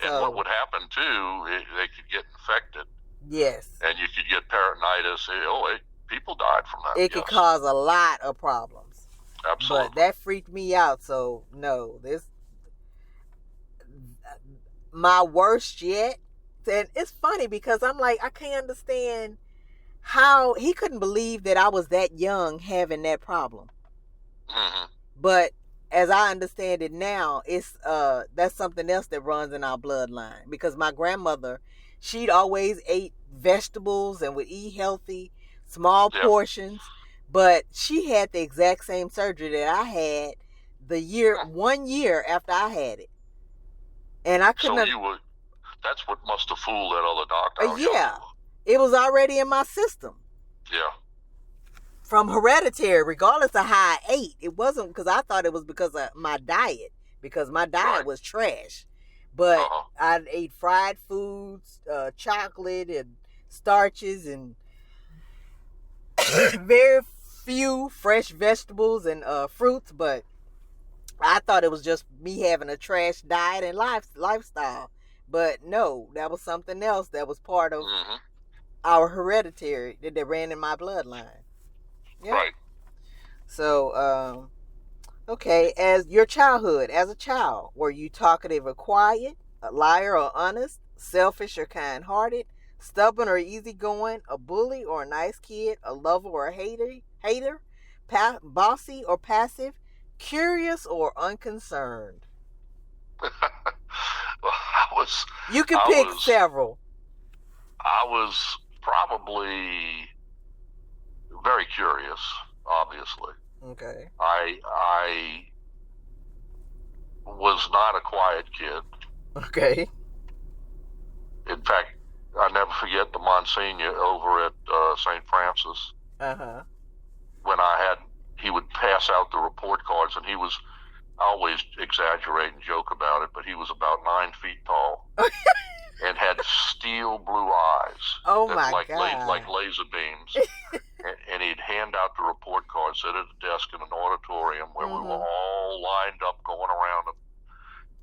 And what would happen too, they could get infected. Yes. And you could get peritonitis. People died from that. It could cause a lot of problems. Absolutely. But that freaked me out. So no, my worst yet. And it's funny because I'm like, I can't understand how he couldn't believe that I was that young having that problem. But as I understand it now, it's that's something else that runs in our bloodline, because my grandmother, she'd always ate vegetables and would eat healthy, small portions, but she had the exact same surgery that I had 1 year after I had it. And I couldn't. So that's what must have fooled that other doctor. Yeah. It was already in my system. Yeah. From hereditary, regardless of how I ate. It wasn't because I thought it was because of my diet, because my diet was trash. But I ate fried foods, chocolate and starches, and very few fresh vegetables and fruits. But I thought it was just me having a trash diet and lifestyle. But no, that was something else that was part of our hereditary that ran in my bloodline. Yeah. Right. So, okay, as your childhood, as a child, were you talkative or quiet, a liar or honest, selfish or kind-hearted, stubborn or easygoing, a bully or a nice kid, a lover or a hater, bossy or passive, curious or unconcerned? You can pick several. I was probably very curious, obviously. Okay. I was not a quiet kid. Okay. In fact, I never forget the Monsignor over at St. Francis. Uh-huh. When he would pass out the report cards, and he was, I always exaggerate and joke about it, but he was about 9 feet tall and had steel blue eyes. Oh my God. Like laser beams. And he'd hand out the report cards, sit at a desk in an auditorium where we were all lined up going around him.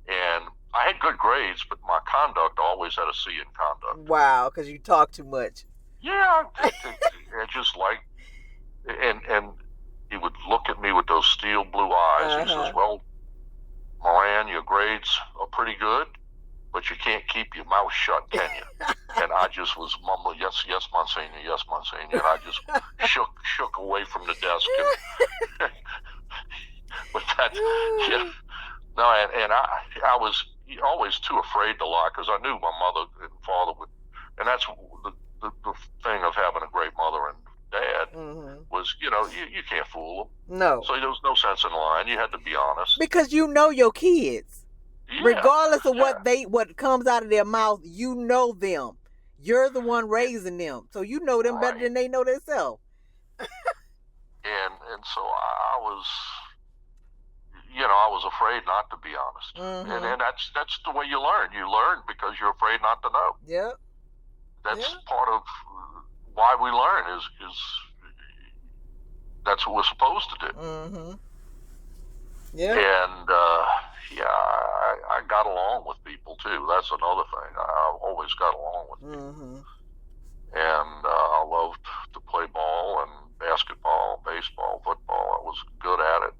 And I had good grades, but my conduct always had a C in conduct. Wow, because you talk too much. Yeah, I just like, and he would look at me with those steel blue eyes. He says, "Well, Mirrane, your grades are pretty good, but you can't keep your mouth shut, can you?" And I just was mumbling, "Yes, yes, Monsignor, yes, Monsignor." And I just shook away from the desk. And but that, yeah, no, and I was always too afraid to lie, because I knew my mother and father would, and that's the thing of having a great mother and dad was, you can't fool them. No. So there was no sense in lying. You had to be honest. Because you know your kids. Yeah, regardless of what comes out of their mouth, you know them. You're the one raising them. So you know them better than they know themselves. and so I was, I was afraid not to be honest. And that's the way you learn. You learn because you're afraid not to know. Yeah. That's part of why we learn is that's what we're supposed to do. Yeah. And I got along with people too. That's another thing. I always got along with people. And I loved to play ball and basketball, baseball, football. I was good at it.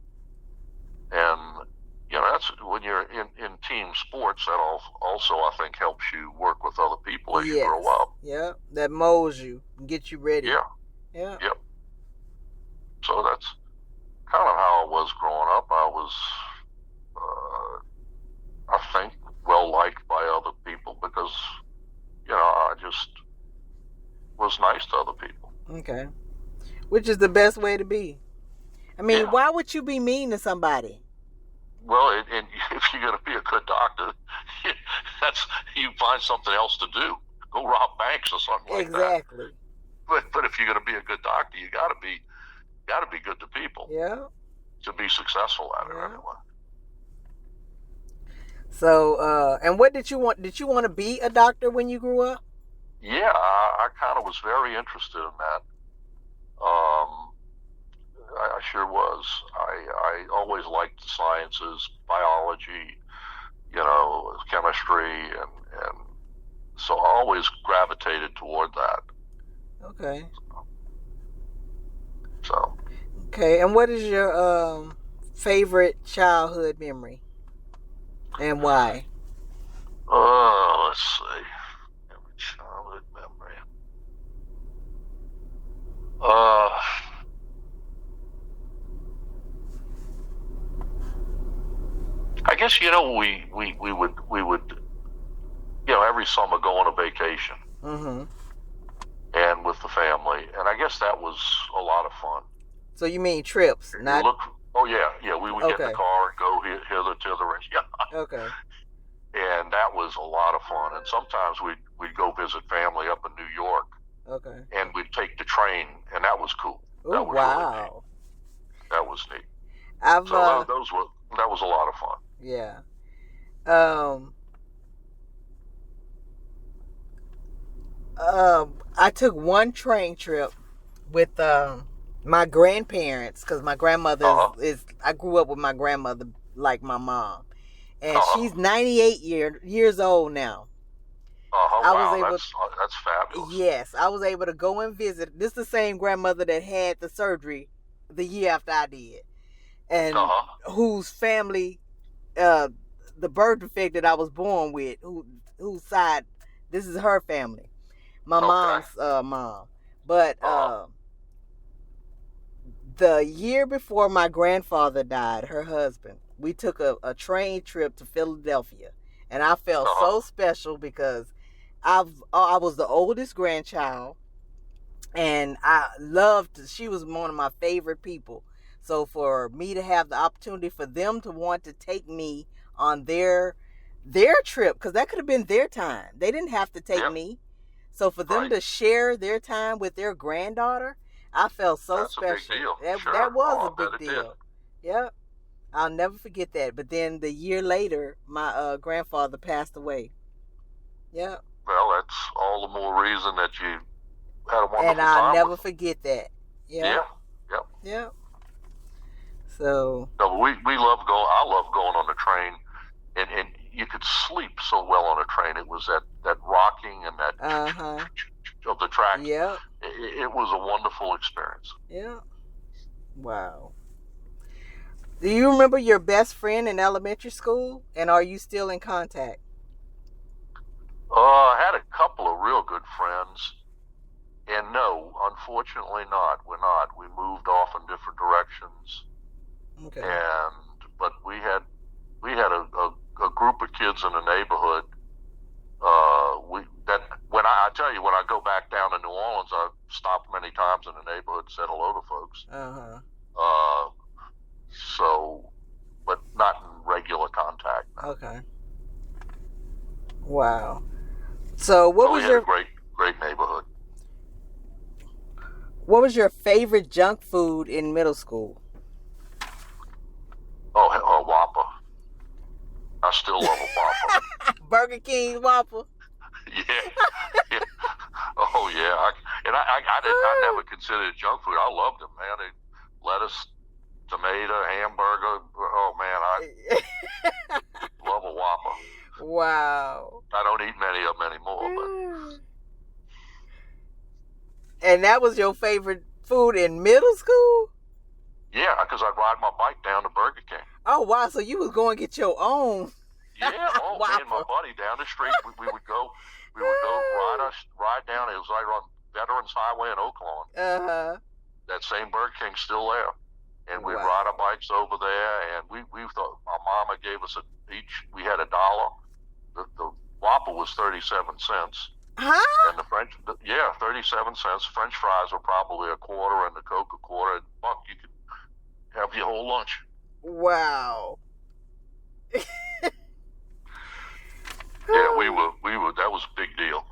And that's when you're in team sports. That also, I think, helps you work with other people as you grow up. Yeah, that molds you and gets you ready. Yeah. Yep. So that's kind of how I was growing up. I was, I think, well liked by other people because, I just was nice to other people. Okay. Which is the best way to be. I mean, why would you be mean to somebody? Well, and if you're going to be a good doctor, you find something else to do. Go rob banks or something like that. Exactly. But if you're going to be a good doctor, you got to be good to people. Yeah. To be successful at it anyway. So, and what did you want? Did you want to be a doctor when you grew up? Yeah, I kind of was very interested in that. I sure was. I always liked the sciences, biology, chemistry, and so I always gravitated toward that. Okay. So. Okay, and what is your favorite childhood memory, and why? Let's see. Favorite childhood memory. I guess we would every summer go on a vacation. And with the family, and I guess that was a lot of fun. So you mean trips, not? We would get in the car and go hither, thither, and Okay. And that was a lot of fun. And sometimes we'd go visit family up in New York. Okay. And we'd take the train, and that was cool. Ooh, that was wow. Really neat. That was neat. That was a lot of fun. Yeah. I took one train trip with my grandparents, because my grandmother I grew up with my grandmother like my mom, and she's 98 years old now. I was Wow, able. that's fabulous. Yes, I was able to go and visit. This is the same grandmother that had the surgery the year after I did, and whose family, the birth defect that I was born with, whose side, this is her family, my mom's mom. But the year before my grandfather died, her husband, we took a train trip to Philadelphia, and I felt so special because I was the oldest grandchild, and she was one of my favorite people. So for me to have the opportunity for them to want to take me on their trip, because that could have been their time. They didn't have to take me. So for them to share their time with their granddaughter, I felt so special. A big deal. That was a big deal. Yep. I'll never forget that. But then the year later, my grandfather passed away. Yep. Well, that's all the more reason that you had a wonderful time. And I'll never forget that. Yep. Yep. So. No, we love going. I love going on the train, and you could sleep so well on a train. It was that rocking and that of the track. Yeah. It was a wonderful experience. Yeah. Wow. Do you remember your best friend in elementary school, and are you still in contact? I had a couple of real good friends, and no, unfortunately not. We're not. We moved off in different directions. Okay. But we had a group of kids in the neighborhood. When I tell you, when I go back down to New Orleans, I've stopped many times in the neighborhood and said hello to folks. So, but not in regular contact. No. Okay. Wow. So what was your great neighborhood? What was your favorite junk food in middle school? Oh, Whopper. I still love a Whopper. Burger King Whopper. Yeah. Oh yeah. I never considered it junk food. I loved them, man. Lettuce, tomato, hamburger. Oh man, I love a Whopper. Wow. I don't eat many of them anymore, but. And that was your favorite food in middle school? Yeah, because I'd ride my bike down to Burger King. Oh wow! So you was going to get your own? Yeah. Oh, me and my buddy down the street, we would go ride down. It was right on Veterans Highway in Okwani. That same Burger King's still there, and we'd ride our bikes over there. And we thought my mama gave us each. We had $1. The Whopper was 37 cents. Huh? And the 37 cents. French fries were probably $0.25, and the Coke $0.25. $1. You could have your whole lunch. Wow. Yeah, we were. That was a big deal.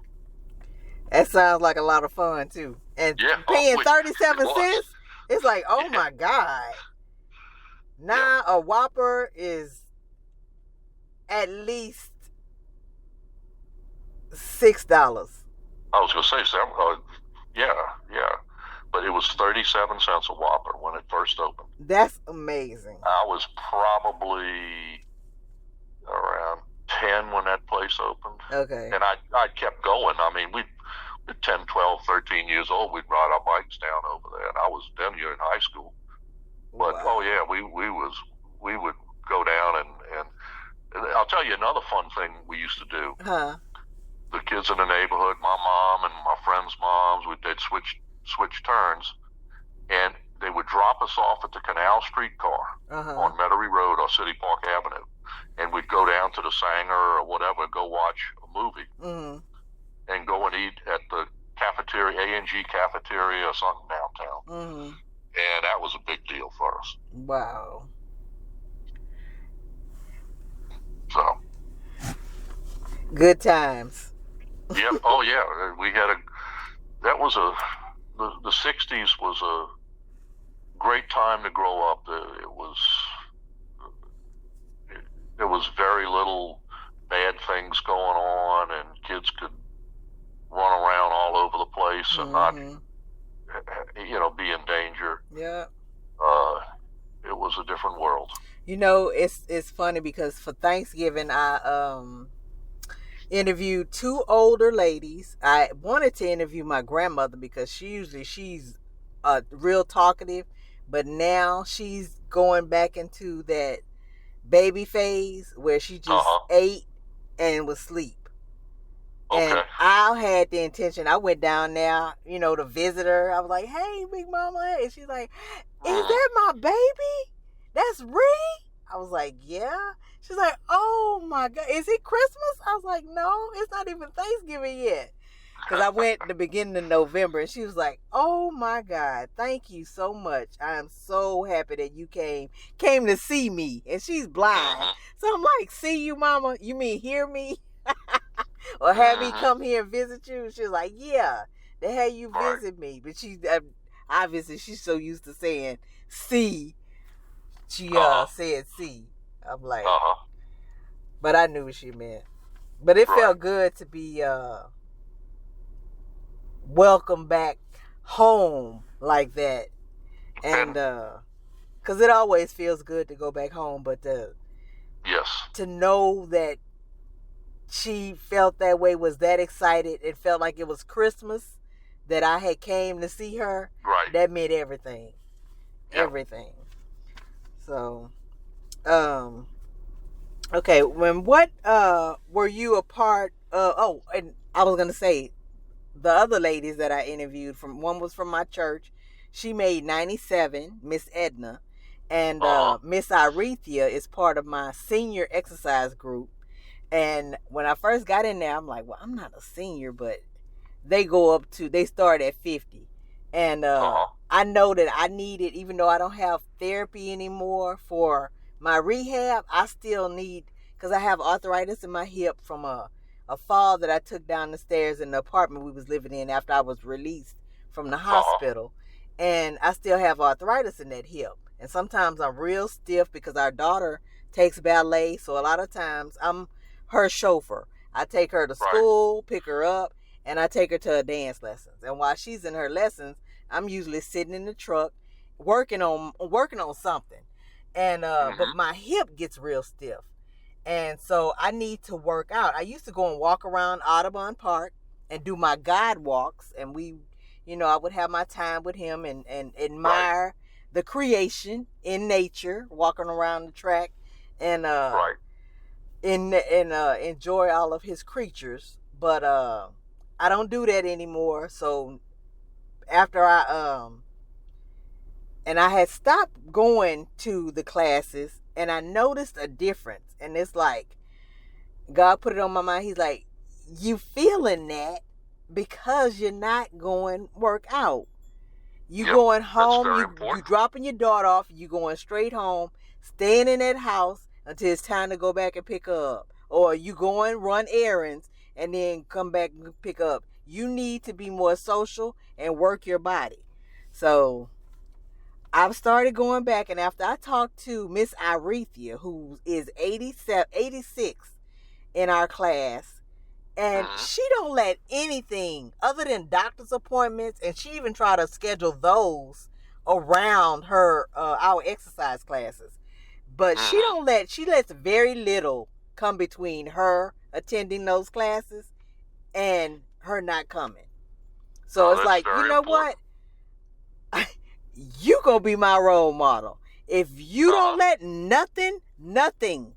That sounds like a lot of fun too. And paying 37 cents, it's like, oh my God. Now a Whopper is at least $6. I was gonna say yeah. But it was 37 cents a Whopper when it first opened. That's amazing. I was probably around 10 when that place opened. Okay. And I kept going. I mean, we'd 10, 12, 13 years old, we'd ride our bikes down over there. And I was then in high school. But, oh yeah, we would go down and I'll tell you another fun thing we used to do. The kids in the neighborhood, my mom and my friends' moms, they'd switch turns, and they would drop us off at the Canal Streetcar on Metairie Road or City Park Avenue, and we'd go down to the Sanger or whatever, go watch a movie, and go and eat at the cafeteria, A&G cafeteria or something downtown. And that was a big deal for us. Wow. So. Good times. Yep. Oh yeah. We had the 60s was a great time to grow up. There was very little bad things going on, and kids could run around all over the place and not, be in danger. Yeah. It was a different world. You know, it's funny because for Thanksgiving, Interviewed 2 older ladies. I wanted to interview my grandmother because she's real talkative, but now she's going back into that baby phase where she just ate and was asleep. Okay. And I had the intention. I went down there, to visit her. I was like, "Hey, Big Mama," and she's like, "Is that my baby? That's Ree?" I was like, "Yeah." She's like, "Oh my God, is it Christmas?" I was like, "No, it's not even Thanksgiving yet." Because I went the beginning of November, and she was like, "Oh my God, thank you so much. I am so happy that you came to see me." And she's blind, so I'm like, "See you, Mama? You mean hear me?" Or have me come here and visit you? She was like, "Yeah, they had you visit me." But she, obviously, she's so used to saying "see." She said "see." I'm like, but I knew what she meant. But it felt good to be welcome back home like that, and because it always feels good to go back home, but to know that she felt that way, was that excited, it felt like it was Christmas that I had came to see her. That meant everything. Everything. So okay, what were you a part of? And I was gonna say, the other ladies that I interviewed, one was from my church. She made 97, Miss Edna, and Miss Irethia is part of my senior exercise group. And when I first got in there, I'm like, well, I'm not a senior, but they start at 50. And I know that I needed, even though I don't have therapy anymore for my rehab, I still need, because I have arthritis in my hip from a fall that I took down the stairs in the apartment we was living in after I was released from the hospital. And I still have arthritis in that hip. And sometimes I'm real stiff because our daughter takes ballet. So a lot of times I'm her chauffeur. I take her to school, pick her up, and I take her to her dance lessons. And while she's in her lessons, I'm usually sitting in the truck working on something. And but my hip gets real stiff. And so I need to work out. I used to go and walk around Audubon Park and do my guide walks, and I would have my time with him and admire the creation in nature, walking around the track, and enjoy all of his creatures. But I don't do that anymore. So after I had stopped going to the classes, and I noticed a difference. And it's like God put it on my mind. He's like, you feeling that because you're not going work out. You going home, you dropping your daughter off, you going straight home, staying in that house until it's time to go back and pick up. Or you go and run errands and then come back and pick up. You need to be more social and work your body. So I've started going back, and after I talked to Miss Irethia, who is 86 in our class, and she don't let anything other than doctor's appointments, and she even try to schedule those around her our exercise classes. But she lets very little come between her attending those classes and her not coming. So it's like, you know what? You gonna be my role model. If you don't let nothing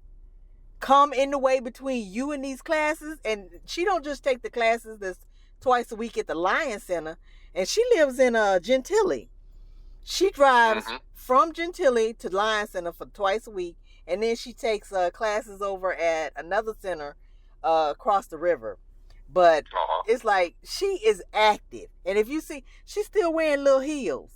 come in the way between you and these classes, and she don't just take the classes that's twice a week at the Lion Center, and she lives in Gentilly. She drives from Gentilly to Lion Center for twice a week, and then she takes classes over at another center across the river. But it's like, she is active. And if you see, she's still wearing little heels.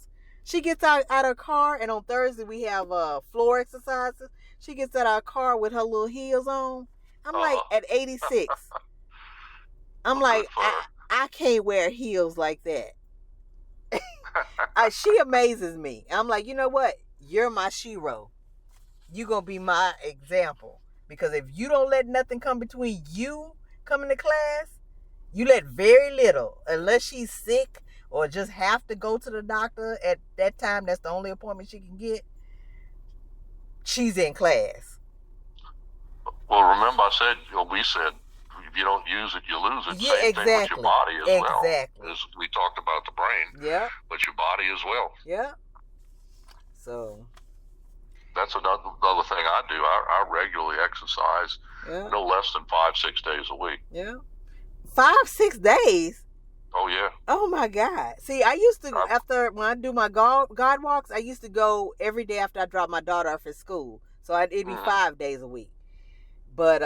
She gets out her car, and on Thursday we have floor exercises. She gets out our car with her little heels on. I'm like, at 86. I'm like, I can't wear heels like that. She amazes me. I'm like, you know what? You're my shero. You're going to be my example. Because if you don't let nothing come between you coming to class, you let very little, unless she's sick or just have to go to the doctor at that time. That's the only appointment she can get. She's in class. Well, remember we said, if you don't use it, you lose it. Yeah, Same exactly. thing with your body as well. Exactly. As we talked about the brain. Yeah. But your body as well. Yeah. So. That's another thing I do. I regularly exercise no less than 5-6 days a week. Yeah. 5-6 days? Oh, yeah. Oh, my God. See, I used to, when I do my God walks, I used to go every day after I drop my daughter off at school. So it'd be 5 days a week. But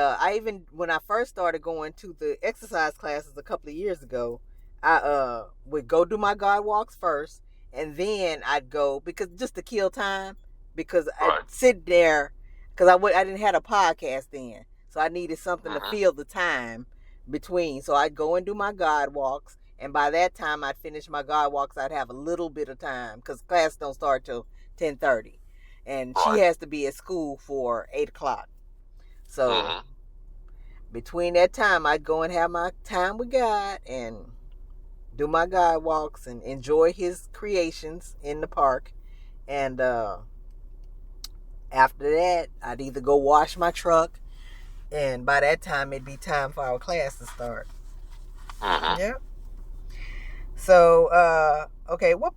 when I first started going to the exercise classes a couple of years ago, I would go do my God walks first. And then I'd go, because just to kill time, because I'd sit there, because I didn't have a podcast then. So I needed something to fill the time between. So I'd go and do my God walks. And by that time I'd finish my God walks, I'd have a little bit of time, because class don't start till 10:30. And she has to be at school for 8 o'clock. So between that time, I'd go and have my time with God and do my God walks and enjoy his creations in the park. And after that, I'd either go wash my truck, and by that time, it'd be time for our class to start. Yeah. So, okay, what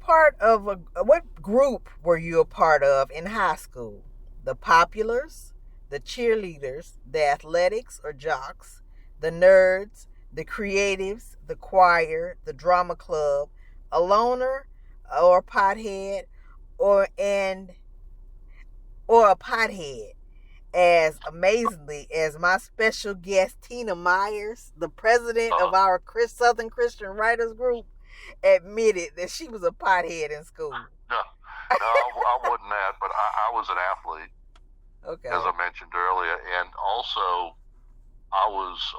group were you a part of in high school? The populars, the cheerleaders, the athletics or jocks, the nerds, the creatives, the choir, the drama club, a loner or a pothead, or a pothead, as amazingly as my special guest Tina Myers, the president of our Southern Christian Writers Group, admitted that she was a pothead in school. No, I wasn't that, but I was an athlete. Okay. As I mentioned earlier, and also I was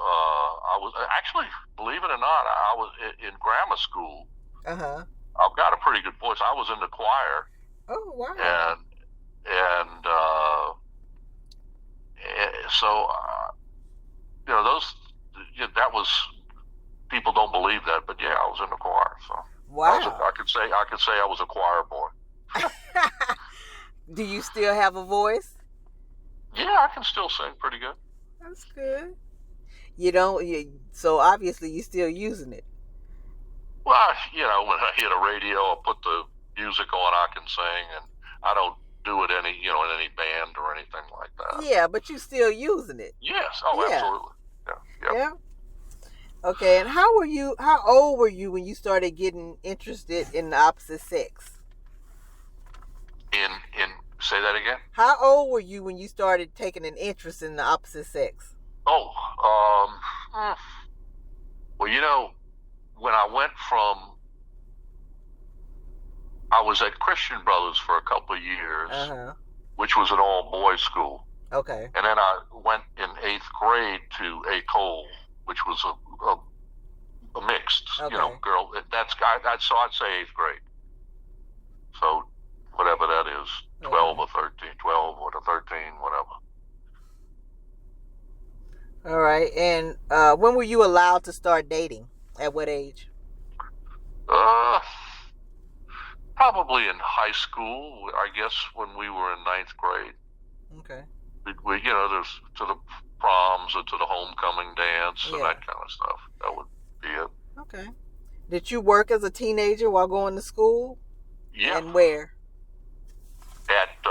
actually, believe it or not, I was in grammar school. I've got a pretty good voice. I was in the choir. Oh, wow. And so that was, people don't believe that, but yeah, I was in the choir. So wow. I could say I was a choir boy. Do you still have a voice? Yeah, I can still sing pretty good. That's good. So obviously you're still using it. Well, when I hear the radio, I put the music on, I can sing, and I don't do it in any band or anything like that. Yeah, but you're still using it. Yes. Oh, yeah. Absolutely. Yeah. Okay, and how old were you when you started getting interested in the opposite sex? Say that again? How old were you when you started taking an interest in the opposite sex? Oh, well, when I went I was at Christian Brothers for a couple of years, which was an all-boys school. Okay. And then I went in 8th grade to Cole, which was a mixed, girl. So I'd say 8th grade. So whatever that is, 12 or 13, 12 or 13, whatever. All right. And when were you allowed to start dating? At what age? Probably in high school, I guess, when we were in 9th grade. Okay. We there's to the proms or to the homecoming dance and that kind of stuff. That would be it. Okay. Did you work as a teenager while going to school? Yeah. And where? At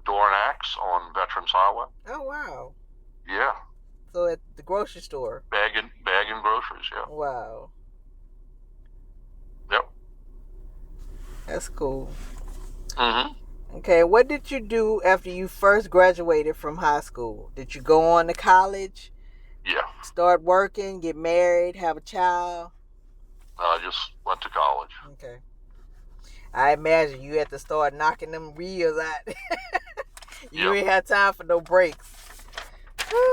Dornax on Veterans Highway. Oh, wow. Yeah. So at the grocery store? Bagging groceries, yeah. Wow. Yep. That's cool. Okay, what did you do after you first graduated from high school? Did you go on to college? Yeah. Start working, get married, have a child? I just went to college. Okay. I imagine you had to start knocking them reels out. You ain't had time for no breaks.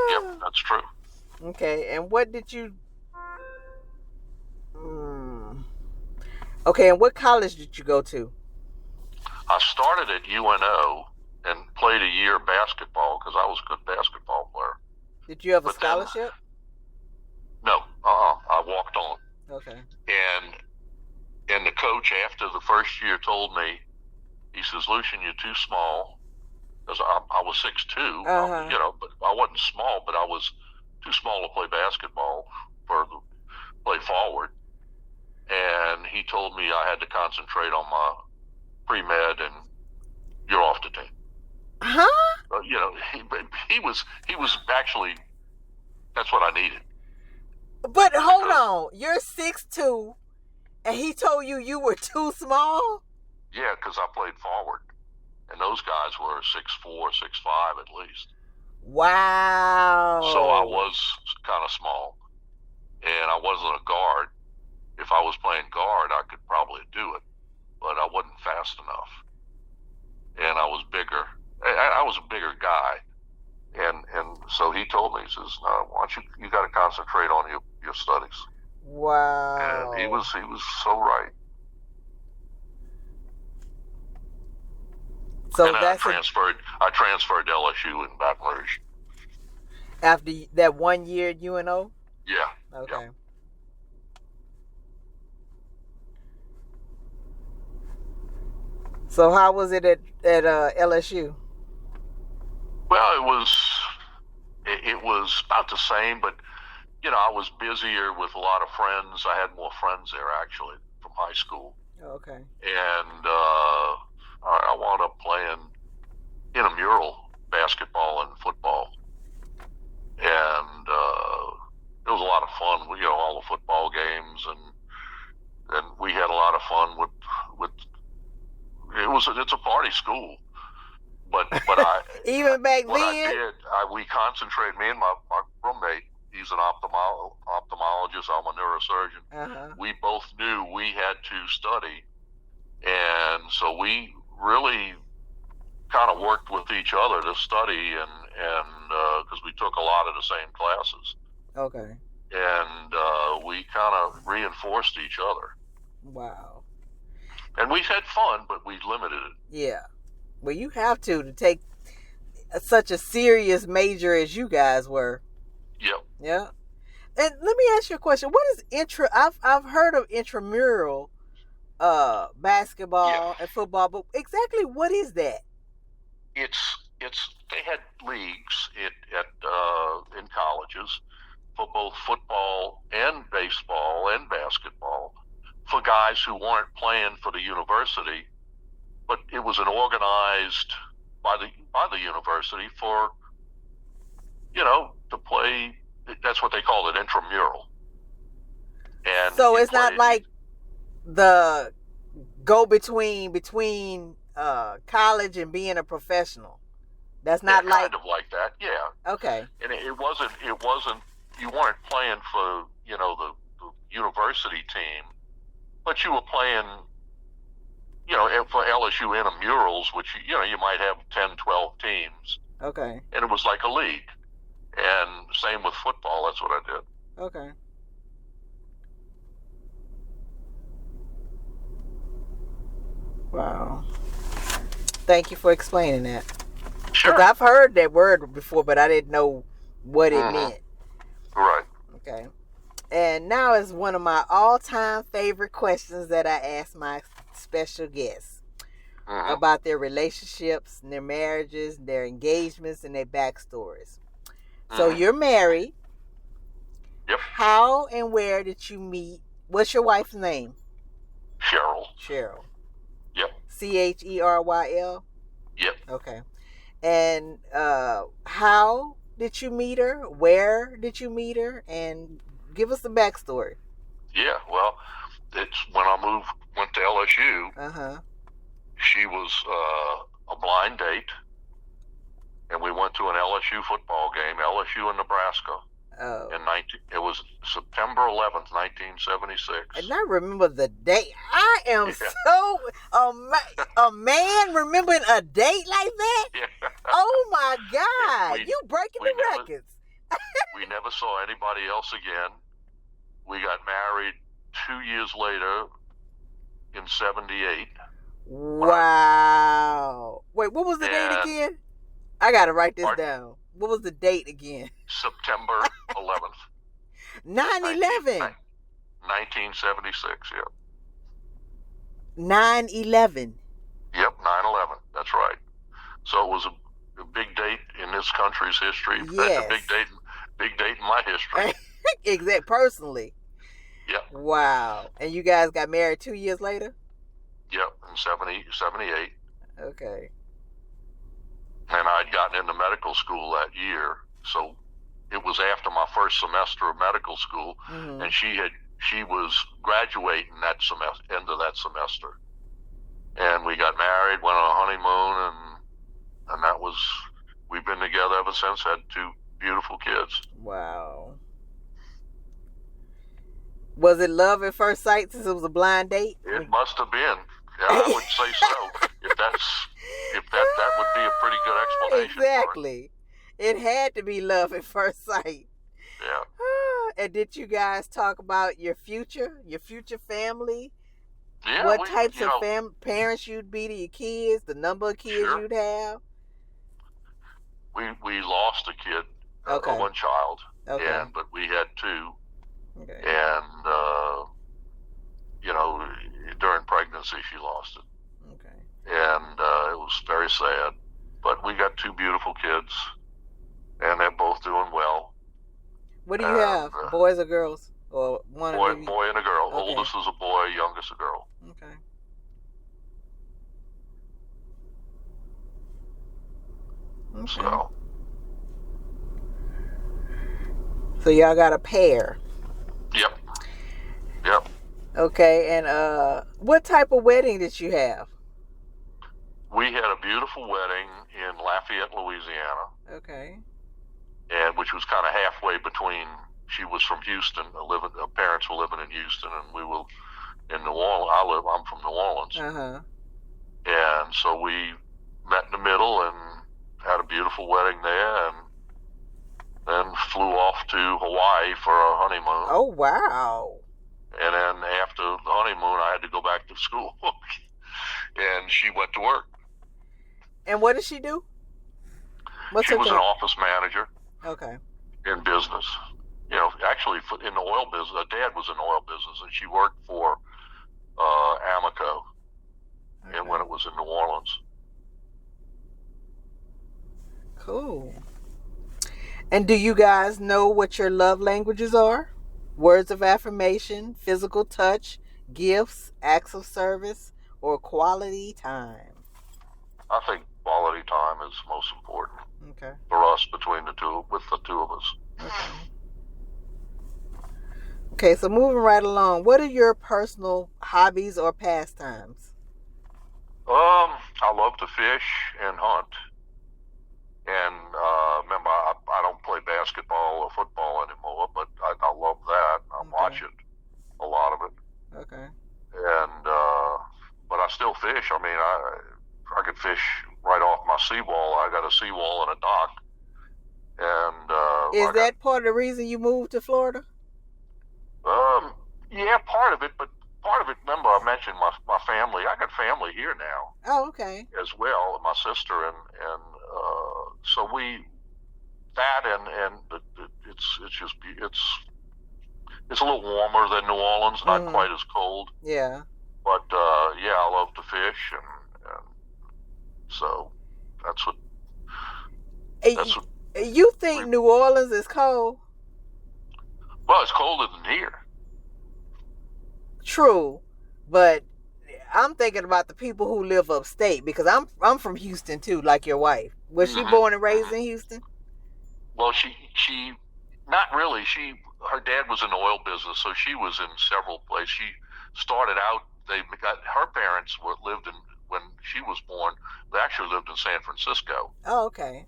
Yep, that's true. Okay, and what did you... Okay, and what college did you go to? I started at UNO and played a year basketball because I was a good basketball player. Did you have a scholarship? No, I walked on. Okay. And the coach, after the first year, told me, he says, "Lucien, you're too small." Because I was 6'2", but I wasn't small, but I was too small to play basketball play forward. And he told me I had to concentrate on my pre-med and you're off the team. Huh? He was actually, that's what I needed. But hold on, you're 6'2", and he told you were too small? Yeah, because I played forward, and those guys were 6'4", 6'5" at least. Wow. So I was kind of small, and I wasn't a guard. If I was playing guard, I could probably do it, but I wasn't fast enough. And I was bigger. I was a bigger guy. And so he told me, he says, no, why don't you got to concentrate on your studies. Wow. And he was so right. So and I transferred to LSU in Baton Rouge. After that 1 year at UNO? Yeah. Okay. Yeah. So how was it at LSU? Well, it was about the same, but I was busier with a lot of friends. I had more friends there actually from high school. Okay. And I wound up playing intramural basketball and football, and it was a lot of fun. All the football games, and we had a lot of fun with it's a party school. But I even back what then, we concentrated. Me and my roommate, he's an ophthalmologist. I'm a neurosurgeon. Uh-huh. We both knew we had to study, and so we really kind of worked with each other to study, and because we took a lot of the same classes. Okay. And we kind of reinforced each other. Wow. And we had fun, but we limited it. Yeah. Well, you have to take such a serious major as you guys were. Yep. Yeah. And let me ask you a question. What is I've heard of intramural basketball and football, but exactly what is that? It's they had leagues in colleges for both football and baseball and basketball for guys who weren't playing for the university, but it was an organized by the university for to play. That's what they called it, intramural. And so it's not like the go between college and being a professional. That's not kind of like that. Yeah. Okay. And it wasn't. You weren't playing for the university team, but you were playing for LSU intramurals, which you might have 10, 12 teams. Okay. And it was like a league. And same with football. That's what I did. Okay. Wow. Thank you for explaining that. Sure. 'Cause I've heard that word before, but I didn't know what it meant. Right. Okay. And now is one of my all-time favorite questions that I ask my special guests about their relationships, and their marriages, their engagements, and their backstories. So you're married. Yep. How and where did you meet? What's your wife's name? Cheryl. Yep. Cheryl? Yep. Okay. And how did you meet her? Where did you meet her? And give us the backstory. Yeah, well, it's when I went to LSU. She was a blind date, and we went to an LSU football game, LSU in Nebraska. Oh. It was September 11th, 1976. And I remember the date. I am so a man remembering a date like that. Yeah. Oh my God! You breaking the records. We never saw anybody else again. We got married 2 years later in 78. Wow. Wait, what was the date again? I gotta write this down. What was the date again? September 11th. 9/11. 1976, yeah. 9/11. Yep, 9/11. That's right. So it was a big date in this country's history. Yes. A big big date in my history. Exact, personally. Yep. Wow. And you guys got married 2 years later? Yep, in 78. Okay. And I'd gotten into medical school that year, so it was after my first semester of medical school, and she was graduating that semester, end of that semester, and we got married, went on a honeymoon, and that was, we've been together ever since. Had 2 beautiful kids. Wow. Was it love at first sight since it was a blind date? It must have been. Yeah, I would say so. If that would be a pretty good explanation. Exactly. It had to be love at first sight. Yeah. And did you guys talk about your future family? Yeah. What types of parents you'd be to your kids, the number of kids you'd have? We lost a kid, one child, but we had 2. Okay. And, during pregnancy, she lost it. Okay. And it was very sad. But we got 2 beautiful kids, and they're both doing well. What do you have, boys or girls? Or one boy and a girl. Okay. Oldest is a boy, youngest a girl. Okay. So y'all got a pair. Yep. Okay, and what type of wedding did you have? We had a beautiful wedding in Lafayette, Louisiana. Okay. And which was kind of halfway between. She was from Houston. Her parents were living in Houston, and we were in New Orleans. I'm from New Orleans. And so we met in the middle and had a beautiful wedding there, and then flew off to Hawaii for a honeymoon. Oh, wow. And then after the honeymoon, I had to go back to school. And she went to work. And what did she do? She was an office manager. Okay. In business. Actually in the oil business. Her dad was in the oil business, and she worked for Amoco and when it was in New Orleans. Cool. And do you guys know what your love languages are? Words of affirmation, physical touch, gifts, acts of service, or quality time? I think quality time is most important. Okay. For us, with the 2 of us. Okay, so moving right along, what are your personal hobbies or pastimes? I love to fish and hunt. And remember, I don't play basketball or football anymore, but I love that. I watch it, a lot of it. Okay. And but I still fish. I mean, I could fish right off my seawall. I got a seawall and a dock. And is that part of the reason you moved to Florida? Yeah, part of it, but part of it, remember I mentioned my family. I got family here now. Oh, okay. As well, my sister and so it's a little warmer than New Orleans, not quite as cold. Yeah. But I love to fish, and so that's what. You think New Orleans is cold? Well, it's colder than here. True, but I'm thinking about the people who live upstate, because I'm from Houston too, like your wife. Was she born and raised in Houston? Well, she not really. Her dad was in the oil business, so she was in several places. She started out. Her parents lived in, when she was born. They actually lived in San Francisco. Oh, okay.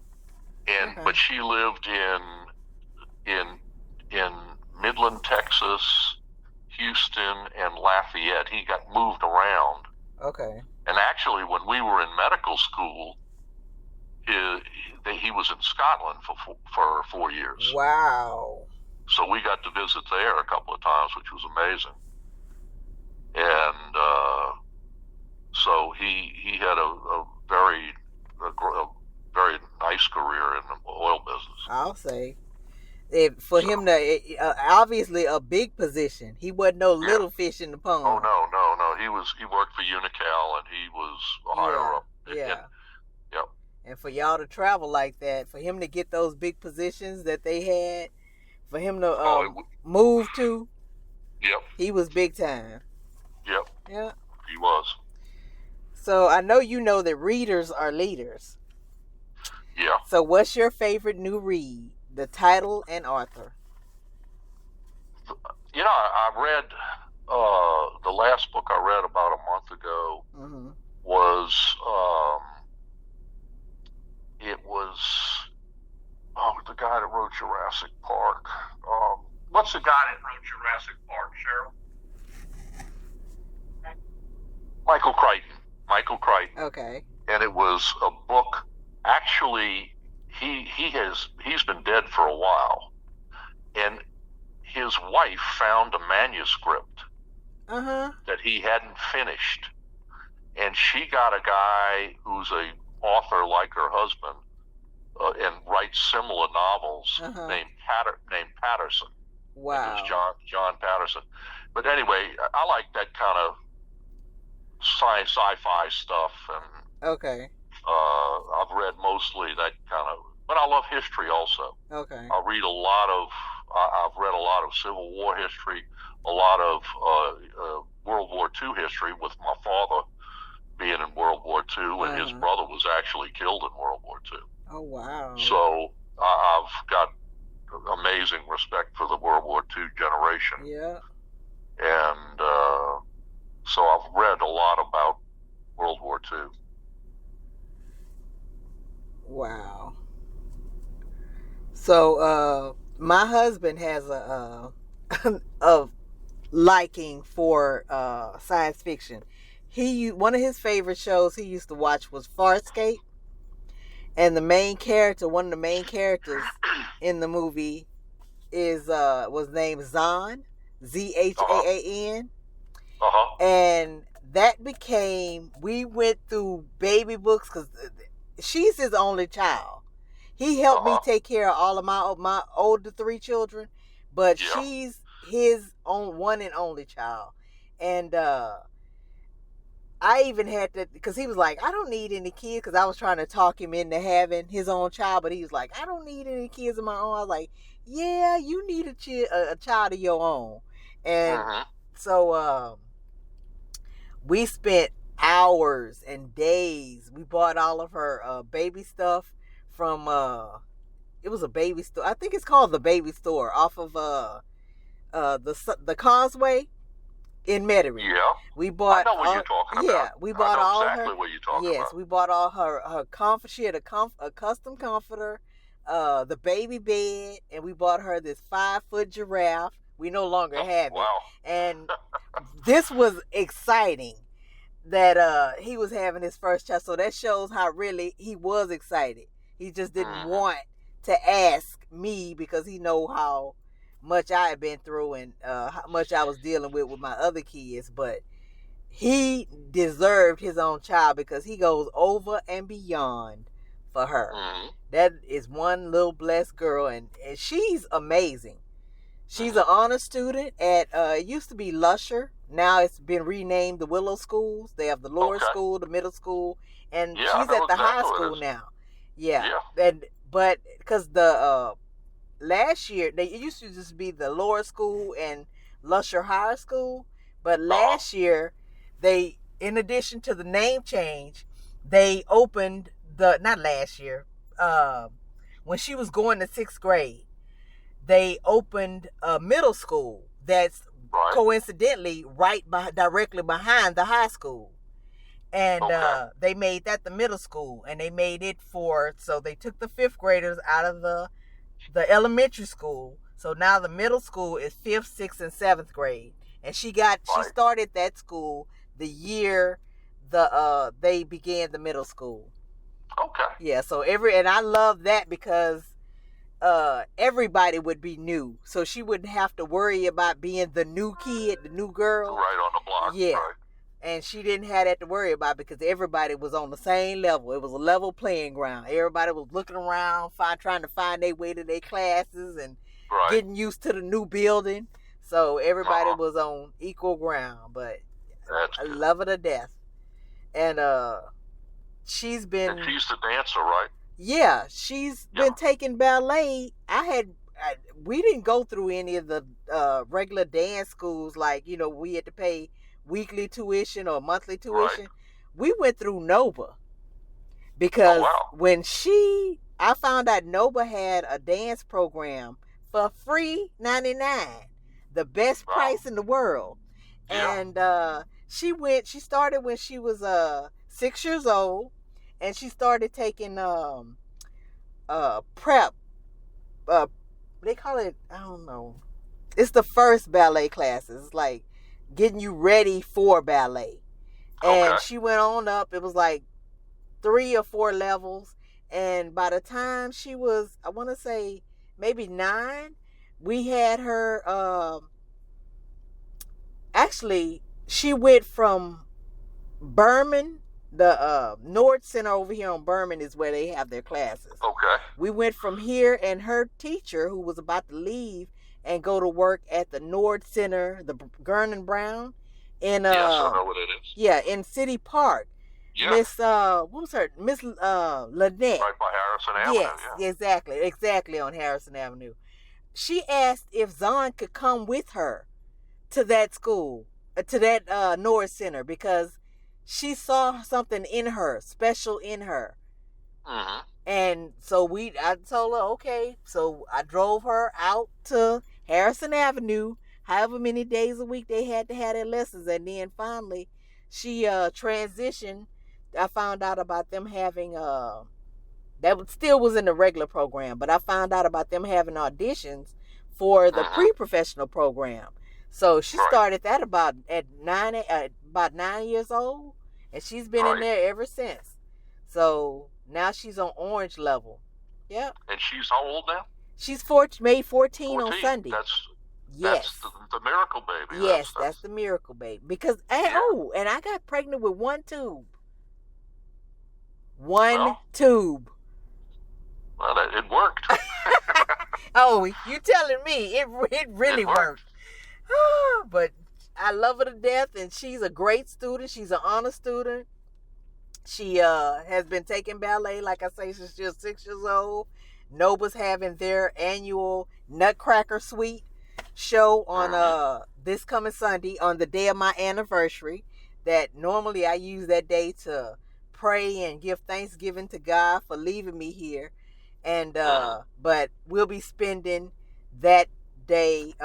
But she lived in Midland, Texas, Houston, and Lafayette. He got moved around. Okay. And actually, when we were in medical school, he was in Scotland for 4 years. Wow. So we got to visit there a couple of times, which was amazing. And so he had a very nice career in the oil business. I'll say. For him to, obviously a big position. He wasn't no little fish in the pond. Oh, no. He worked for Unical, and he was higher up. Yeah. Yep. And for y'all to travel like that, for him to get those big positions that they had, for him to move to. Yep. He was big time. Yep. Yeah. He was. So I know you know that readers are leaders. Yeah. So what's your favorite new read? The title and author. You know, I read the last book I read about a month ago was it was the guy that wrote Jurassic Park. What's the guy that wrote Jurassic Park, Cheryl? Michael Crichton. Okay. And it was a book. Actually, he's been dead for a while, and his wife found a manuscript that he hadn't finished, and she got a guy who's a author like her husband and writes similar novels named Patterson. Wow. It was John Patterson. But anyway, I like that kind of sci-fi stuff, and okay. I've read mostly that kind of, but I love history also. Okay. I've read a lot of Civil War history, a lot of World War II history, with my father being in World War II, and his brother was actually killed in World War II. Oh, wow. So I've got amazing respect for the World War II generation. Yeah. And so I've read a lot about World War II. Wow. So my husband has a liking for science fiction. One of his favorite shows he used to watch was Farscape, and one of the main characters in the movie was named Zahn, Zhaan. And that became, we went through baby books because she's his only child. He helped me take care of all of my older 3 children, but she's his own one and only child. And I even had to, because he was like, I don't need any kids, because I was trying to talk him into having his own child, but he was like, I don't need any kids of my own. I was like, yeah, you need a child of your own. And so we spent hours and days. We bought all of her baby stuff from it was a baby store. I think it's called the Baby Store off of the Causeway in Metairie. Yeah. We bought I know what you're talking about. Yeah, we bought all exactly her. What you're talking yes, about. We bought all her comfort. She had a custom comforter, the baby bed, and we bought her this 5-foot giraffe. We no longer have it. And this was exciting that he was having his first child. So that shows how really he was excited. He just didn't want to ask me because he know how much I had been through and how much I was dealing with my other kids. But he deserved his own child because he goes over and beyond for her. That is one little blessed girl, and she's amazing. She's an honor student at it used to be Lusher. Now it's been renamed the Willow Schools. They have the lower school, the middle school, and she's at the high school now. But because the last year it used to just be the lower school and Lusher Higher School, but last year they, in addition to the name change, they opened not last year, when she was going to 6th grade, they opened a middle school that's coincidentally directly behind the high school. And they made that the middle school, and they made it so they took the 5th graders out of the elementary school. So now the middle school is 5th, 6th, and 7th grade. And she started that school the year they began the middle school. Okay. Yeah, so and I love that because everybody would be new. So she wouldn't have to worry about being the new kid, the new girl. Right on the block. Yeah. Right. And she didn't have that to worry about because everybody was on the same level. It was a level playing ground. Everybody was looking around, trying to find their way to their classes and getting used to the new building. So everybody was on equal ground. But I love her to death. And she's the dancer, right? Yeah, she's been taking ballet. I we didn't go through any of the regular dance schools like, we had to pay weekly tuition or monthly tuition. Right. We went through Nova because when I found out Nova had a dance program for free 99, the best price in the world. Yeah. And she started when she was 6 years old, and she started taking prep. They call it, I don't know. It's the first ballet classes. It's like getting you ready for ballet. And she went on up. It was like 3 or 4 levels. And by the time she was, I want to say maybe 9, we had her, actually, she went from Berman, the Nord Center over here on Berman is where they have their classes. Okay. We went from here, and her teacher, who was about to leave and go to work at the Nord Center, the Gurn Brown, in yes, I know what it is. Yeah, in City Park. Yeah. Miss what was her? Miss Lynette. Right by Harrison Avenue. Yes, yeah. Exactly on Harrison Avenue. She asked if Zahn could come with her to that school, to that Nord Center, because she saw something in her, special in her. Mm-hmm. And so I told her, okay. So I drove her out to Harrison Avenue, however many days a week they had to have their lessons. And then finally, she transitioned. I found out about them having, that still was in the regular program, but I found out about them having auditions for the pre-professional program. So she started that about 9 years old, and she's been in there ever since. So now she's on orange level. Yep. And she's how old now? She's made 14 on Sunday. That's the miracle baby. Yes, that's the miracle baby. Because and I got pregnant with one tube. One tube. Well, it worked. Oh, you telling me it really worked. But I love her to death, and she's a great student. She's an honor student. She has been taking ballet, like I say, since she was 6 years old. Nova's having their annual Nutcracker Suite show on this coming Sunday, on the day of my anniversary. That normally I use that day to pray and give thanksgiving to God for leaving me here. And but we'll be spending that day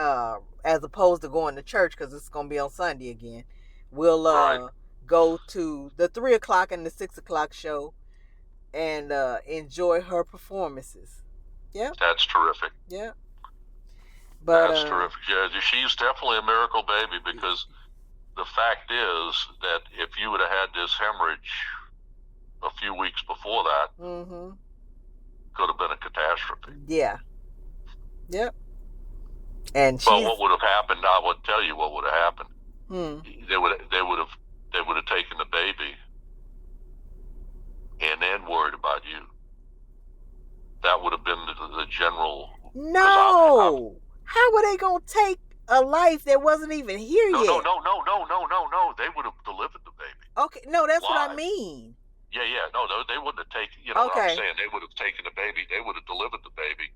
as opposed to going to church, because it's going to be on Sunday again. We'll go to the 3 o'clock and the 6 o'clock show and enjoy her performances. Yeah, that's terrific. Yeah, but that's terrific. Yeah, she's definitely a miracle baby, because the fact is that if you would have had this hemorrhage a few weeks before that, could have been a catastrophe. Yeah. Yep. And what would have happened? I would tell you what would have happened. They would have taken the baby and then worried about you. That would have been the general. No. How were they gonna take a life that wasn't even here yet? No. They would have delivered the baby. Okay. No, that's what I mean. Yeah. No, they wouldn't have taken. You know what I'm saying? They would have taken the baby. They would have delivered the baby,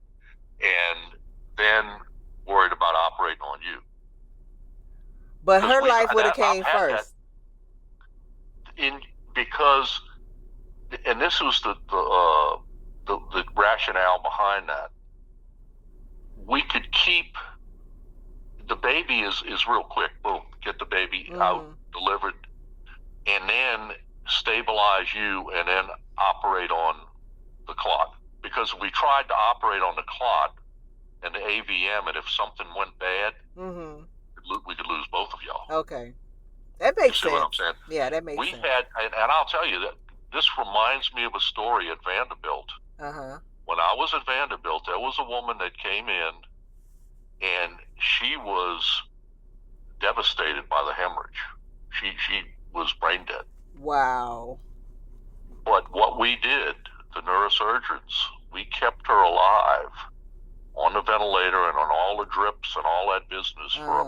and then worried about operating on you. But her life would have came first. Because this was the rationale behind that. We could keep the baby is real quick. Boom, get the baby out, delivered, and then stabilize you, and then operate on the clot. Because we tried to operate on the clot and the AVM, and if something went bad, we could lose both of y'all. Okay. That makes sense. You see what I'm saying? Yeah, that makes sense. We had, and I'll tell you that this reminds me of a story at Vanderbilt. When I was at Vanderbilt, there was a woman that came in, and she was devastated by the hemorrhage. She was brain dead. Wow. But what we did, the neurosurgeons, we kept her alive on the ventilator and on all the drips and all that business for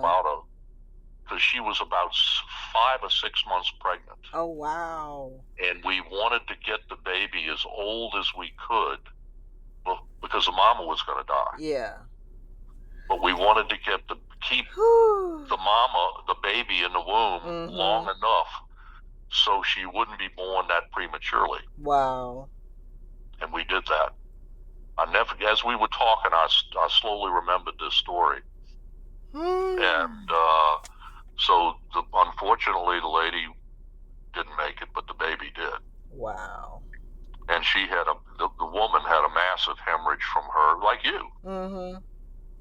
because she was about 5 or 6 months pregnant. Oh, wow. And we wanted to get the baby as old as we could, because the mama was going to die. Yeah. but we wanted to keep the mama, the baby in the womb long enough so she wouldn't be born that prematurely. Wow. And we did that. As we were talking, I slowly remembered this story. And so unfortunately the lady didn't make it, but the baby did. Wow. And she had the woman had a massive hemorrhage from her, like you.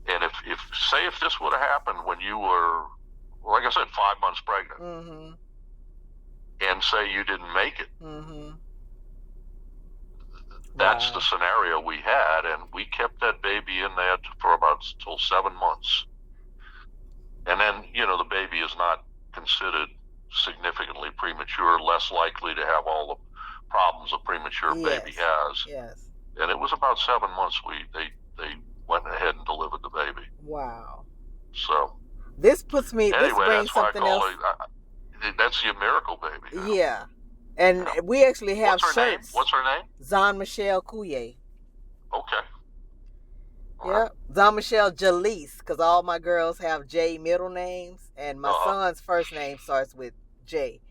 And if this would have happened when you were, like I said, 5 months pregnant, and say you didn't make it, that's the scenario we had, and we kept that baby in there for till 7 months. And then, the baby is not considered significantly premature, less likely to have all the problems a premature baby has. Yes. And it was about 7 months they went ahead and delivered the baby. Wow. So this brings that's something else. That's your miracle baby. Yeah. And we actually have shirts. What's her name? Jean-Michel Couillet. Okay. Yep. Jean-Michel Jalise, because all my girls have J middle names, and my son's first name starts with J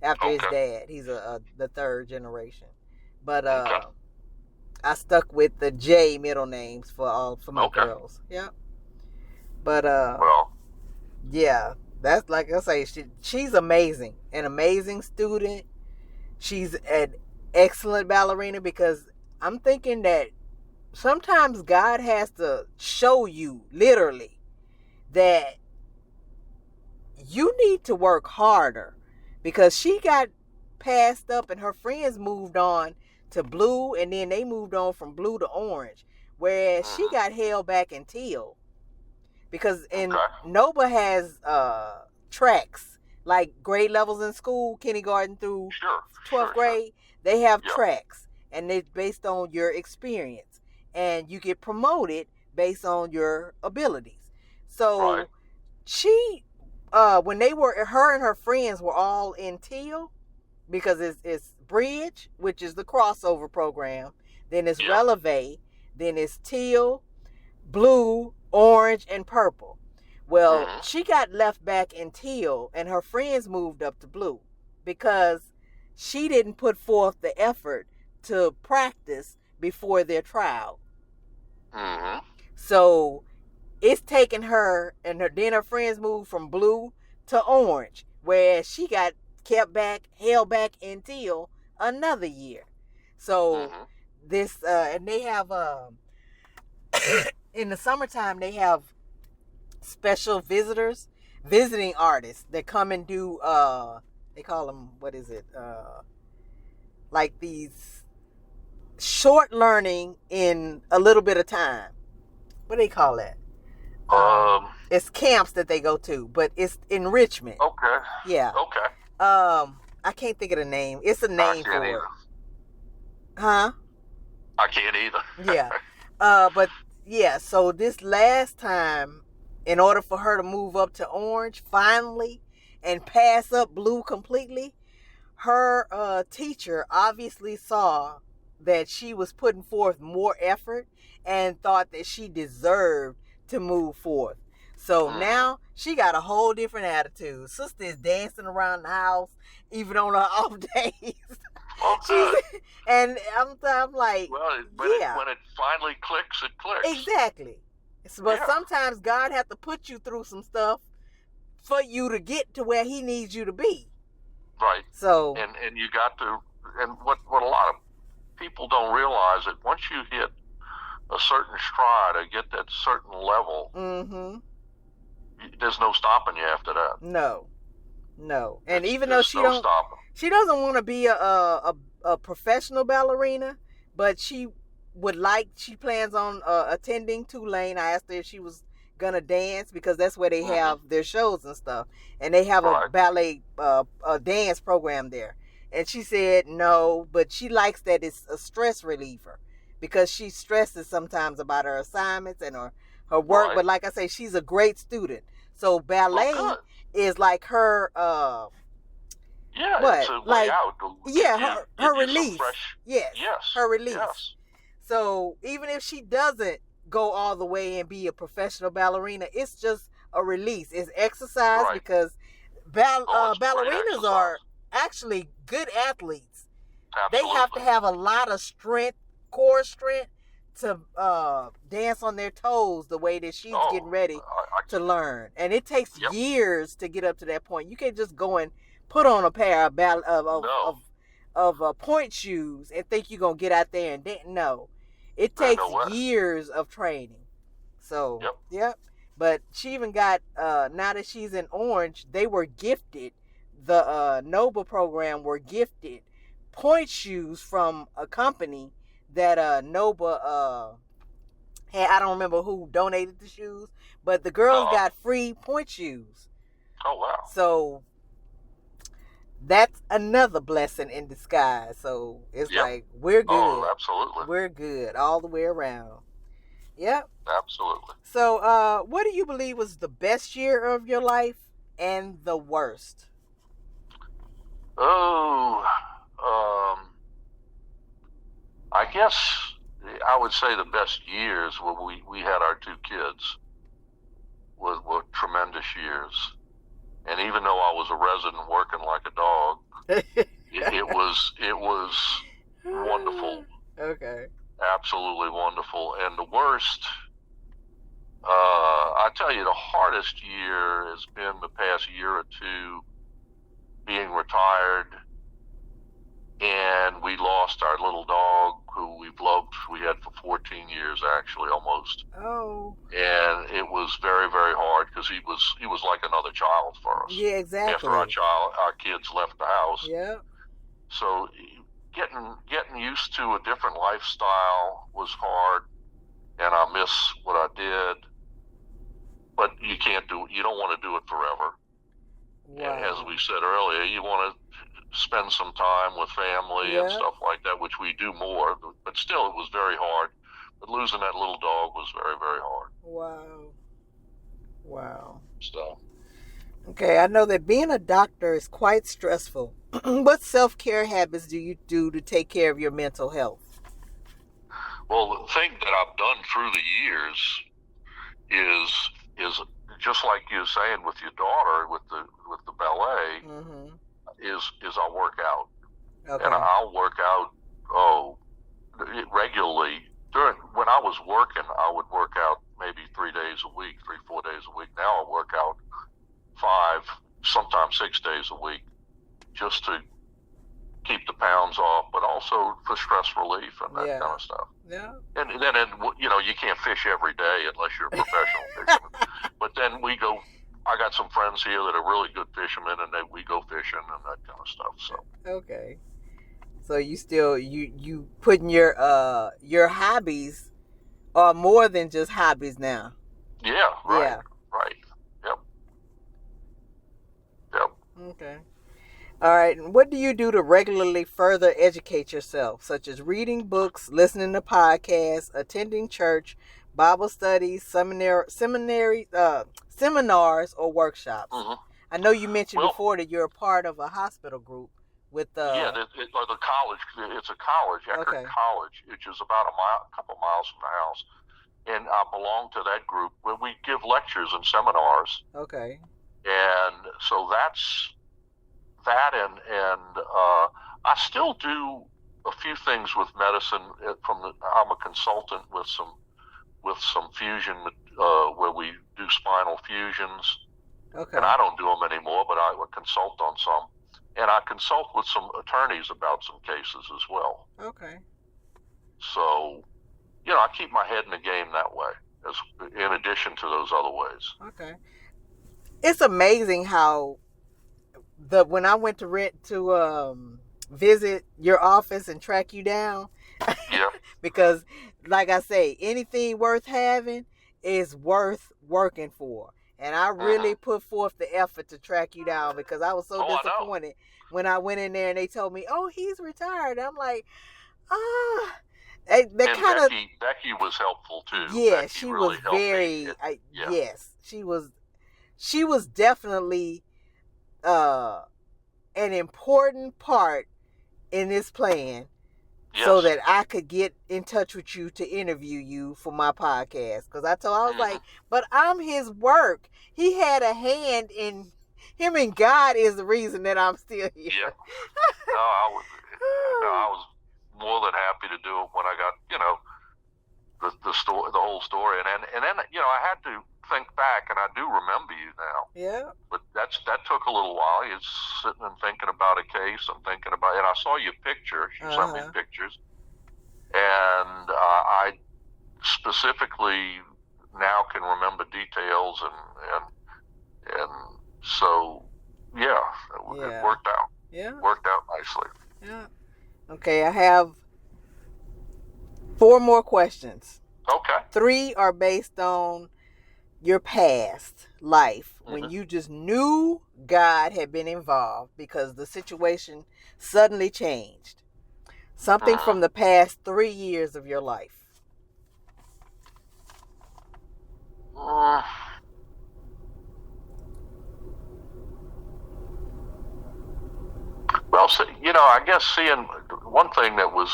after his dad. He's the third generation. But I stuck with the J middle names for my girls. Yep. But yeah, that's like I say, she's amazing, an amazing student. She's an excellent ballerina, because I'm thinking that sometimes God has to show you literally that you need to work harder, because she got passed up and her friends moved on to blue, and then they moved on from blue to orange, whereas she got held back in teal, because Nova has tracks, like grade levels in school, kindergarten through 12th grade. They have tracks, and it's based on your experience, and you get promoted based on your abilities. So she, when her and her friends were all in teal, because it's bridge, which is the crossover program, then it's releve, then it's teal, blue, orange, and purple. Well, she got left back in teal, and her friends moved up to blue, because she didn't put forth the effort to practice before their trial. So it's taken her, and then her friends moved from blue to orange, whereas she got held back in teal another year. So this, and they have, in the summertime, they have special visiting artists that come and do, they call them, like these short learning in a little bit of time. What do they call that? It's camps that they go to, but it's enrichment. Okay. Yeah. Okay. I can't think of the name. It's a name for it. Huh? I can't either. Yeah. But yeah, so this last time, in order for her to move up to orange finally and pass up blue completely, her teacher obviously saw that she was putting forth more effort and thought that she deserved to move forth. So now she got a whole different attitude. Sister is dancing around the house, even on her off days. And I'm like, when it finally clicks, it clicks. Exactly. But sometimes God has to put you through some stuff for you to get to where he needs you to be. Right. So and you got to, and what a lot of people don't realize, that once you hit a certain stride or get that certain level, there's no stopping you after that. No. And even though she doesn't want to be a professional ballerina, but she plans on attending Tulane. I asked her if she was gonna dance, because that's where they have their shows and stuff, and they have a ballet a dance program there. And she said no, but she likes that it's a stress reliever, because she stresses sometimes about her assignments and her work. But like I say, she's a great student, so ballet is like her it's a way out. Her release. Yes, her release. Yes. So even if she doesn't go all the way and be a professional ballerina. It's just a release. It's exercise because ballerinas are actually good athletes. Absolutely. They have to have a lot of strength, core strength, to dance on their toes the way that she's getting ready to learn. And it takes years to get up to that point. You can't just go and put on a pair of point shoes and think you're going to get out there and dance. No. It takes years of training. So, yep. But she even got, now that she's in Orange, they were gifted, the NOBA program were gifted point shoes from a company that NOBA had. I don't remember who donated the shoes, but the girls got free point shoes. Oh, wow. So that's another blessing in disguise. So it's like, we're good. Oh, absolutely. We're good all the way around. Yep. Absolutely. So what do you believe was the best year of your life and the worst? I guess I would say the best years when we had our two kids were tremendous years. And even though I was a resident working like a dog, it was wonderful. Okay. Absolutely wonderful. And the worst, I tell you, the hardest year has been the past year or two, being retired, and we lost our little dog who we've loved. We had for 14 years, actually, almost. Oh. And it was very, very hard because he was like another child for us. Yeah, exactly. After our kids left the house. Yeah. So getting used to a different lifestyle was hard, and I miss what I did. But you don't want to do it forever. Wow. As we said earlier, you want to spend some time with family and stuff like that, which we do more, but still it was very hard. But losing that little dog was very, very hard. Wow. So. Okay, I know that being a doctor is quite stressful. What self-care habits do you do to take care of your mental health? Well, the thing that I've done through the years is just like you were saying with your daughter with the ballet, is I work out. Okay. And I'll work out regularly. When I was working, I would work out maybe 4 days a week. Now I work out 5, sometimes 6 days a week, just to keep the pounds off, but also for stress relief and that kind of stuff. Yeah. And then, you can't fish every day unless you're a professional fisherman. But then I got some friends here that are really good fishermen, and we go fishing and that kind of stuff. So. Okay. So you still you putting your hobbies are more than just hobbies now. Yeah. Right. Yeah. Right. Yep. Okay. All right. And what do you do to regularly further educate yourself, such as reading books, listening to podcasts, attending church, Bible studies, seminars, or workshops? Mm-hmm. I know you mentioned before that you're a part of a hospital group with the college. It's a college, Eckerd College, which is about a couple miles from the house, and I belong to that group where we give lectures and seminars. Okay. And so that's that, and I still do a few things with medicine. I'm a consultant with some fusion, where we do spinal fusions. Okay. And I don't do them anymore, but I would consult on some. And I consult with some attorneys about some cases as well. Okay. So, I keep my head in the game that way, in addition to those other ways. Okay. It's amazing how when I went to visit your office and track you down. Yeah. Because, like I say, anything worth having is worth working for. And I really put forth the effort to track you down because I was so disappointed when I went in there and they told me, "Oh, he's retired." I'm like, Becky was helpful too. Yeah, Becky she really was very. Yes, she was. She was definitely an important part in this plan Yes. So that I could get in touch with you to interview you for my podcast. Because I was like, but I'm his work. He had a hand in, him and God is the reason that I'm still here. Yeah. No, I was more than happy to do it when I got, the story, the whole story. And then, I had to think back, and I do remember you now. Yeah. But that took a little while. You're sitting and thinking about a case and and I saw your picture. You sent me pictures. And I specifically now can remember details, and so, yeah, it worked out. Yeah. Worked out nicely. Yeah. Okay, I have 4 more questions. Okay. 3 are based on your past life, when you just knew God had been involved because the situation suddenly changed. Something from the past 3 years of your life. Well, I guess seeing one thing that was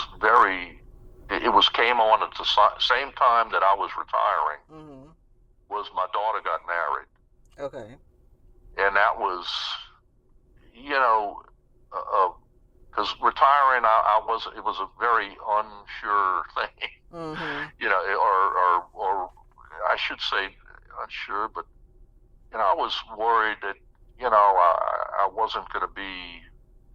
came on at the same time that I was retiring, was my daughter got married. Okay. And that was, because retiring, it was a very unsure thing, or I should say unsure, but, I was worried that, I wasn't going to be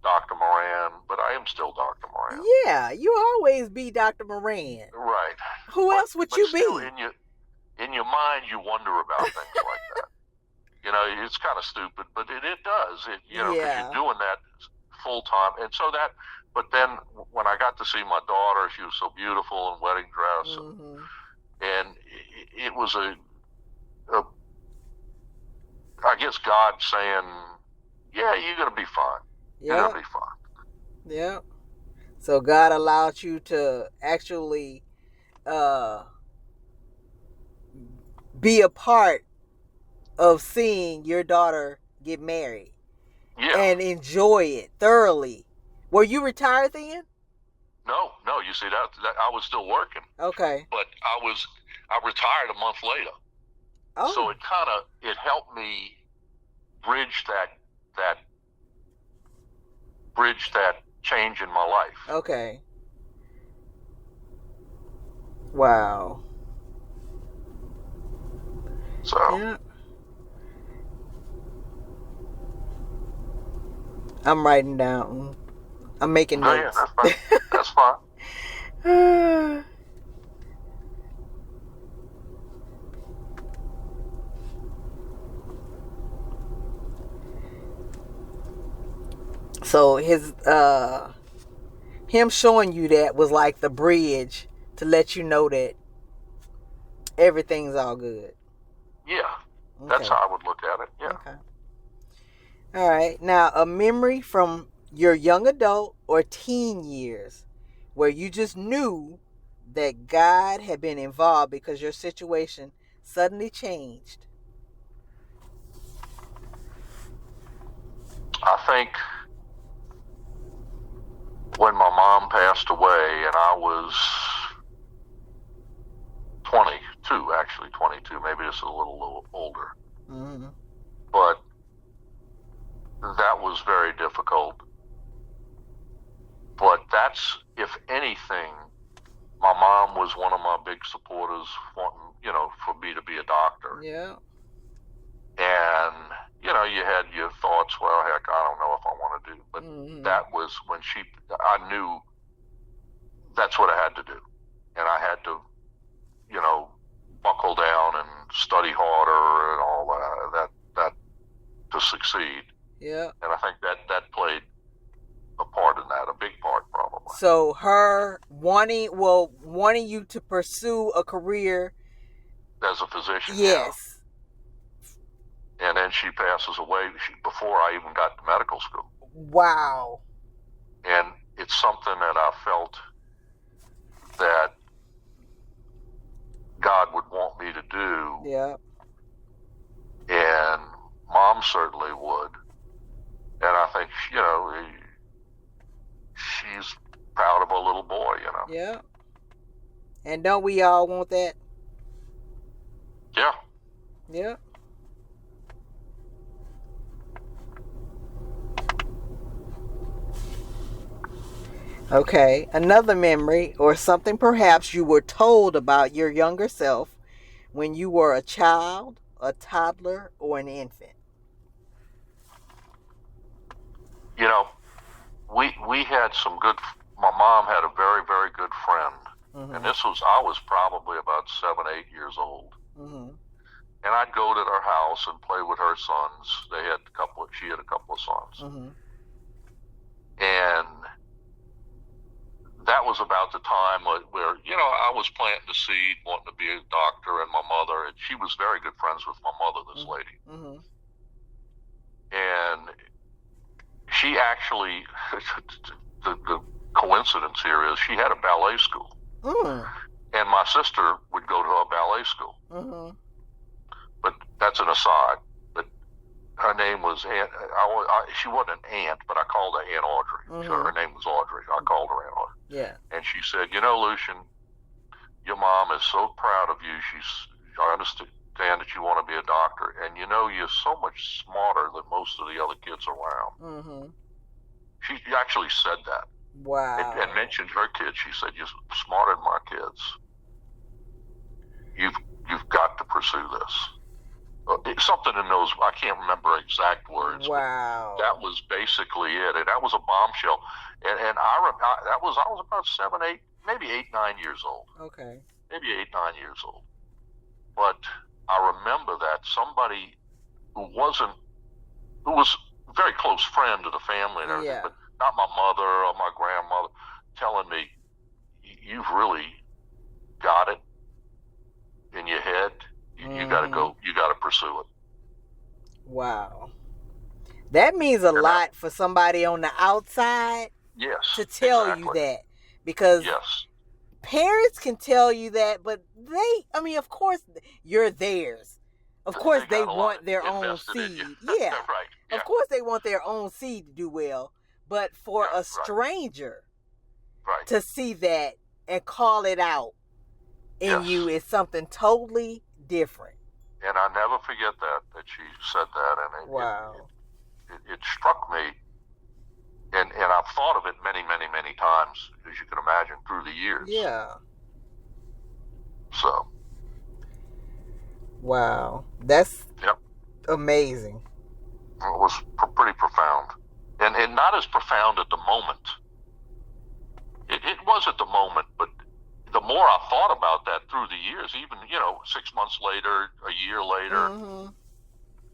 Dr. Mirrane, but I am still Dr. Mirrane. Yeah, you always be Dr. Mirrane. Right. Who else would you still, be? In your mind, you wonder about things like that. It's kind of stupid, but it does. Because you're doing that full time, and so that. But then when I got to see my daughter, she was so beautiful in wedding dress, and it was I guess God saying, "Yeah, you're gonna be fine. You're gonna be fine." Yeah. So God allowed you to actually be a part of seeing your daughter get married. Yeah. And enjoy it thoroughly. Were you retired then? No. You see, that I was still working. Okay. But I retired a month later. Oh. So it helped me bridge that change in my life. Okay. Wow. So. Yeah. I'm writing down. I'm making notes. Yeah, that's fine. That's fine. So him showing you that was like the bridge to let you know that everything's all good. Yeah. Okay. That's how I would look at it. Yeah. Okay. All right. Now, a memory from your young adult or teen years where you just knew that God had been involved because your situation suddenly changed. I think when my mom passed away, and I was 22, maybe just a little older. But that was very difficult. But that's, if anything, my mom was one of my big supporters, wanting, for me to be a doctor. Yeah. And, you had your thoughts, well, heck, I don't know if I want to do. But that was when I knew that's what I had to do. And I had to, buckle down and study harder and all that to succeed. Yeah. And I think that played a part in that, a big part probably. So her wanting you to pursue a career as a physician. Yes. Yeah. And then she passes away before I even got to medical school. Wow. And it's something that I felt that God would want me to do. Yeah. And Mom certainly would. And I think, she's proud of a little boy, Yeah. And don't we all want that? Yeah. Yeah. Okay, another memory or something perhaps you were told about your younger self when you were a child, a toddler, or an infant. We had some good. My mom had a very, very good friend, and I was probably about 7, 8 years old, and I'd go to their house and play with her sons. She had a couple of sons, and that was about the time where I was planting the seed, wanting to be a doctor, and my mother, and she was very good friends with my mother, this lady, and she actually, the coincidence here is she had a ballet school, and my sister would go to a ballet school, but that's an aside. But her name was Aunt. She wasn't an aunt, but I called her Aunt Audrey. So her name was Audrey. I called her Aunt Audrey. Yeah. And she said, Lucien, your mom is so proud of you. I understand that you want to be a doctor, and you're so much smarter than most of the other kids around. She actually said that. Wow. And mentioned her kids. She said, you're smarter than my kids. You've got to pursue this. Something in those, I can't remember exact words. Wow. That was basically it. And that was a bombshell. And I was about 7, 8, maybe 8, 9 years old. Okay. Maybe 8, 9 years old. But I remember that somebody who was a very close friend to the family and everything, but not my mother or my grandmother, telling me, you've really got it in your head. You got to go. You got to pursue it. Wow. That means a lot for somebody on the outside. Yes. To tell you that. Because parents can tell you that, but of course, you're theirs. Of course, they want their own seed. Yeah. Right. Yeah. Of course, they want their own seed to do well. But for a stranger to see that and call it out in you is something totally different. And I never forget that she said that. And it struck me. And I've thought of it many, many, many times, as you can imagine, through the years. Yeah. So. Wow. That's amazing. It was pretty profound. And not as profound at the moment. It was at the moment, but the more I thought about that through the years, even, 6 months later, a year later,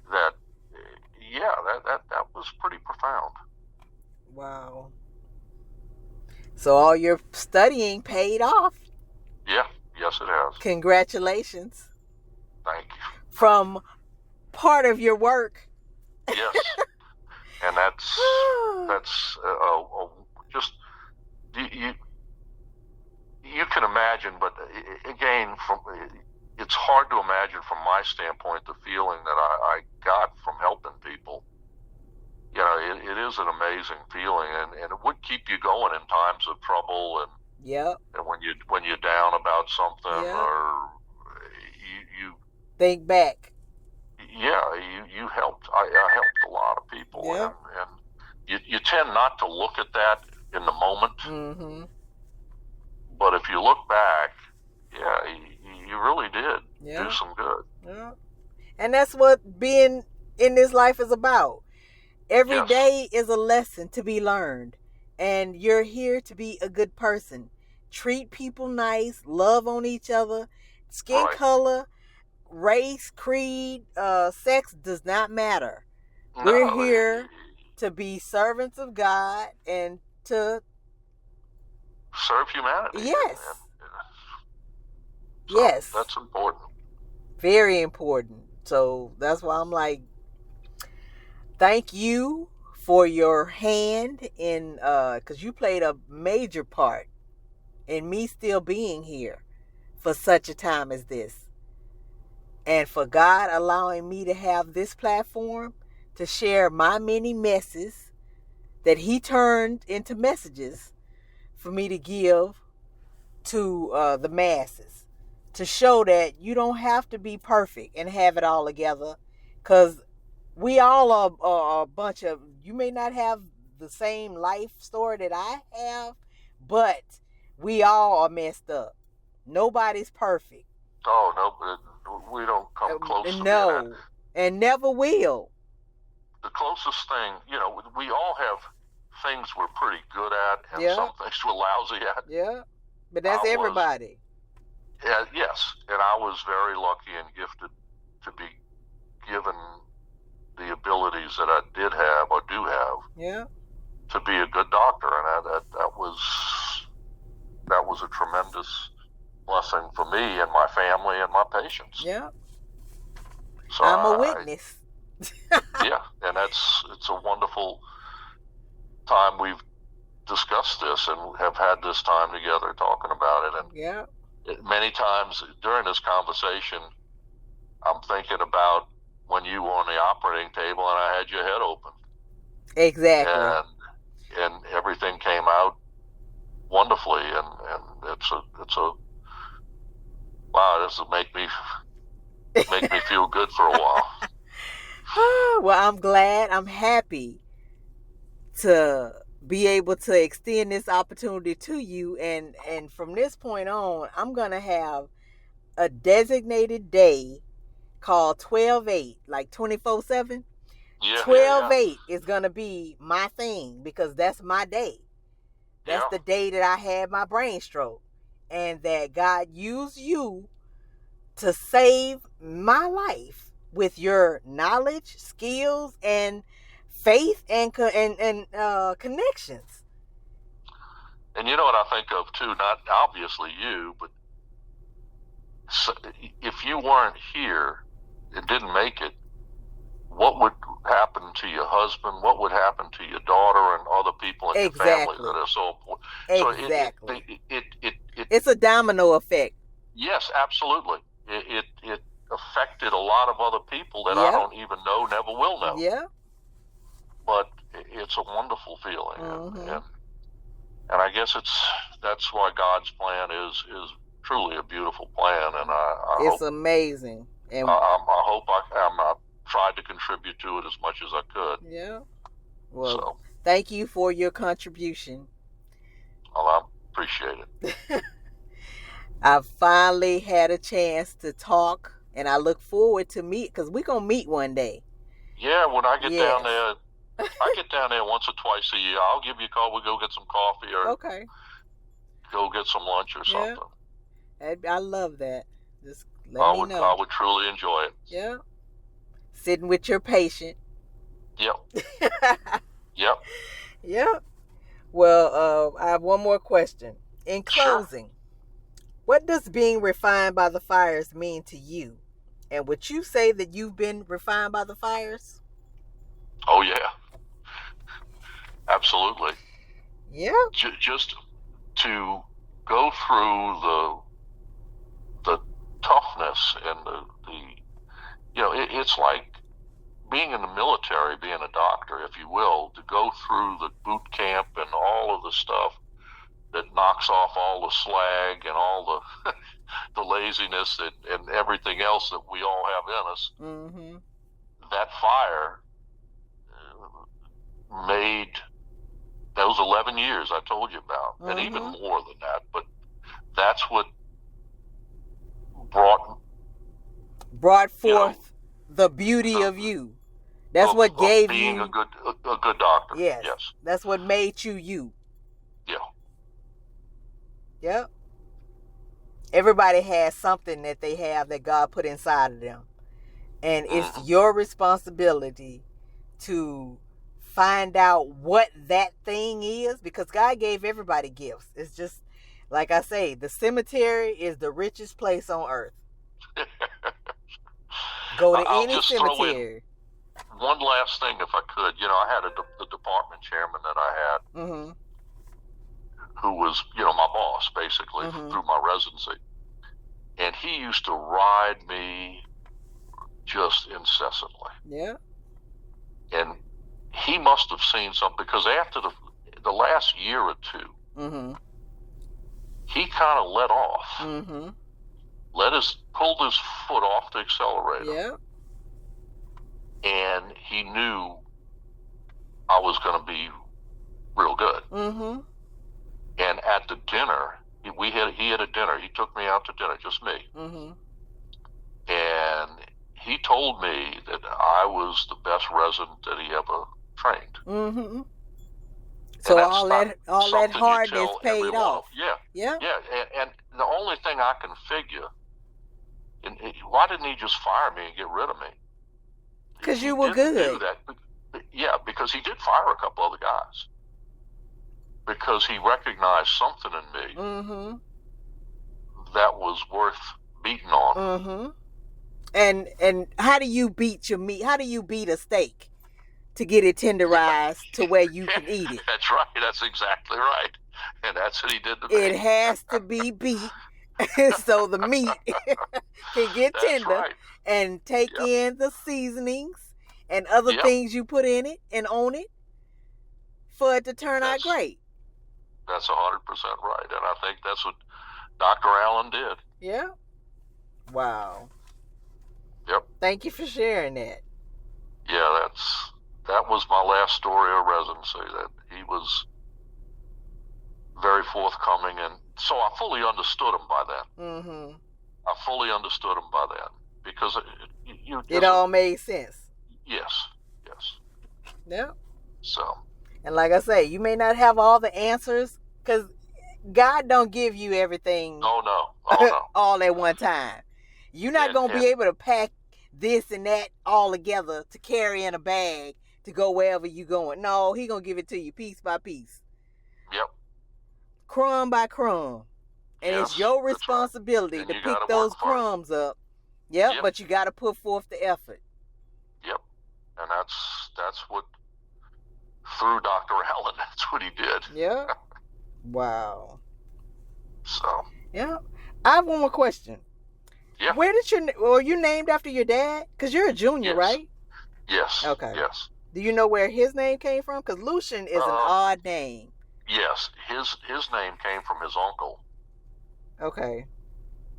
that was pretty profound. Wow. So all your studying paid off. Yeah. Yes, it has. Congratulations. Thank you. From part of your work. Yes. And that's just you can imagine, but again, it's hard to imagine from my standpoint the feeling that I got from helping people. It is an amazing feeling, and it would keep you going in times of trouble, and when you're down about something, or you think back. Yeah, you helped. I helped a lot of people, and you tend not to look at that in the moment. But if you look back, you really did do some good. Yeah. And that's what being in this life is about. Every day is a lesson to be learned, and you're here to be a good person. Treat people nice, love on each other, skin color, race, creed, sex does not matter. No, we're here to be servants of God and to serve humanity. Yes. So that's important. Very important. So that's why I'm like, thank you for your hand in, because you played a major part in me still being here for such a time as this. And for God allowing me to have this platform to share my many messes that He turned into messages for me to give to the masses, to show that you don't have to be perfect and have it all together, because we all are a bunch of, you may not have the same life story that I have, but we all are messed up. Nobody's perfect. Oh, no, we don't come close to no, that. And never will. The closest thing, we all have things we're pretty good at and some things we're lousy at. Yeah, but that's everybody. Yes, and I was very lucky and gifted to be given the abilities that I did have or do have. Yeah. To be a good doctor, and that was a tremendous blessing for me and my family and my patients. Yeah. So I'm a witness. Yeah, and it's a wonderful time we've discussed this and have had this time together talking about it. And many times during this conversation, I'm thinking about when you were on the operating table and I had your head open. Exactly. And everything came out wonderfully, and it's a wow. This will make me feel good for a while. Well, I'm glad. I'm happy to be able to extend this opportunity to you, and from this point on, I'm gonna have a designated day called 12/8, like 24/7. 12/8 is gonna be my thing, because that's my day. That's the day that I had my brain stroke, and that God used you to save my life with your knowledge, skills, and faith and connections. And you know what I think of too? Not obviously you, but if you weren't here and didn't make it, what would happen to your husband? What would happen to your daughter and other people in your family that are so important? Exactly. So it's a domino effect. Yes, absolutely. It affected a lot of other people that I don't even know, never will know. Yeah. But it's a wonderful feeling, and I guess that's why God's plan is truly a beautiful plan, and it's hope, amazing. And I hope I tried to contribute to it as much as I could. Yeah. Well, thank you for your contribution. Well, I appreciate it. I finally had a chance to talk, and I look forward to meet, because we're going to meet one day. Yeah, when I get down there, I get down there once or twice a year. I'll give you a call. We'll go get some coffee or go get some lunch or something. I love that. Just let me know. I would truly enjoy it. Yeah. Sitting with your patient. Yep. Yep. Yep. Well, I have one more question. In closing, what does being refined by the fires mean to you? And would you say that you've been refined by the fires? Oh, yeah. Absolutely. Yeah. Just to go through the toughness and the it's like being in the military, being a doctor, if you will, to go through the boot camp and all of the stuff that knocks off all the slag and all the the laziness and everything else that we all have in us. Mm-hmm. That fire made those 11 years I told you about, and even more than that. But that's what brought forth the beauty of you. That's what gave being you a good doctor. Yes. That's what made you you. Yeah. Yep. Everybody has something that they have that God put inside of them. And it's your responsibility to find out what that thing is, because God gave everybody gifts. It's just, like I say, the cemetery is the richest place on earth. Go to any cemetery. One last thing, if I could. I had the department chairman that I had, who was, my boss, basically, through my residency. And he used to ride me just incessantly. Yeah. And he must have seen something, because after the last year or two, kind of let off. Mm-hmm. Pulled his foot off the accelerator. Yeah. And he knew I was going to be real good. Mm-hmm. And at the dinner, he had a dinner. He took me out to dinner, just me. Mm-hmm. And he told me that I was the best resident that he ever trained. Mm-hmm. So all that hardness paid off. Yeah. Yeah. Yeah. And the only thing I can figure, why didn't he just fire me and get rid of me? Because you were good. Do that. Yeah, because he did fire a couple other guys. Because he recognized something in me mm-hmm. that was worth beating on. Mm-hmm. And how do you beat your meat? How do you beat a steak to get it tenderized to where you can eat it? That's right. That's exactly right. And that's what he did to me. It has to be beat so the meat can get tender right. and take in the seasonings and other things you put in it and on it for it to turn out great. That's 100% right. And I think that's what Dr. Allen did. Yeah. Wow. Yep. Thank you for sharing that. Yeah, that was my last story of residency. That he was very forthcoming, and so I fully understood him by then. Mm-hmm. I fully understood him by then because it all made sense. Yes. Yeah. So. And like I say, you may not have all the answers because God don't give you everything. Oh no. all at one time. You're not going to be able to pack this and that all together to carry in a bag to go wherever you going. No, he going to give it to you piece by piece. Yep. Crumb by crumb. And it's your responsibility to pick those crumbs up. Yep, but you got to put forth the effort. Yep. And that's what, through Dr. Allen, that's what he did. Yeah. Wow. So. Yeah. I have one more question. Yeah. Where did you named after your dad? Because you're a junior, right? Yes. Okay. Yes. Do you know where his name came from? Because Lucien is an odd name. Yes. His name came from his uncle. Okay.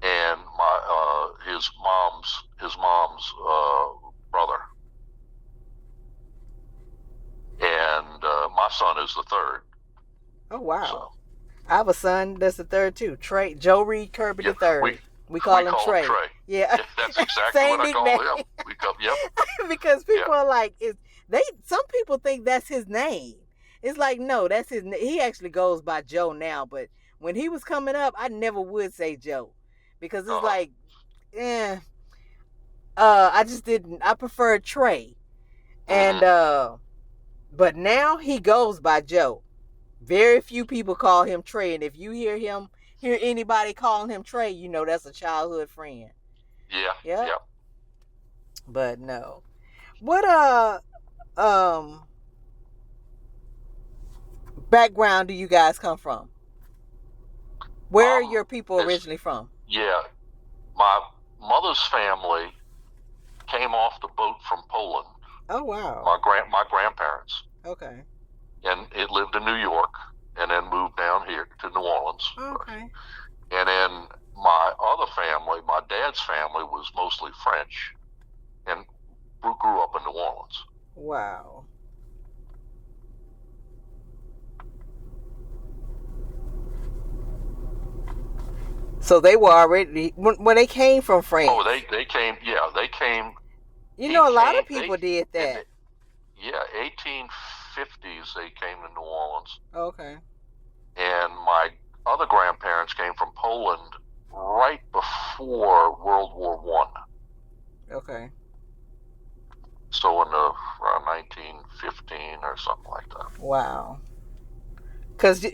And his mom's brother. And my son is the third. Oh, wow. So. I have a son that's the third, too. Joe Reed Kirby the third. We call him Trey. Yeah. That's exactly what I call him. Because people are like, some people think that's his name. It's like, no, that's his name. He actually goes by Joe now, but when he was coming up, I never would say Joe. Because it's like, I just didn't. I preferred Trey. And, but now he goes by Joe. Very few people call him Trey. And if you hear anybody calling him Trey, you know that's a childhood friend. Yeah. But no. What background do you guys come from? Where are your people originally from? Yeah. My mother's family came off the boat from Poland. Oh, wow. My grandparents. Okay. And it lived in New York and then moved down here to New Orleans. Okay. And then my other family, my dad's family, was mostly French and grew up in New Orleans. Wow. So they were already, when they came from France. Oh, they came. You know, a lot of people did that. 1850s they came to New Orleans. Okay. And my other grandparents came from Poland right before World War I. Okay. So in around 1915 or something like that. Wow. Because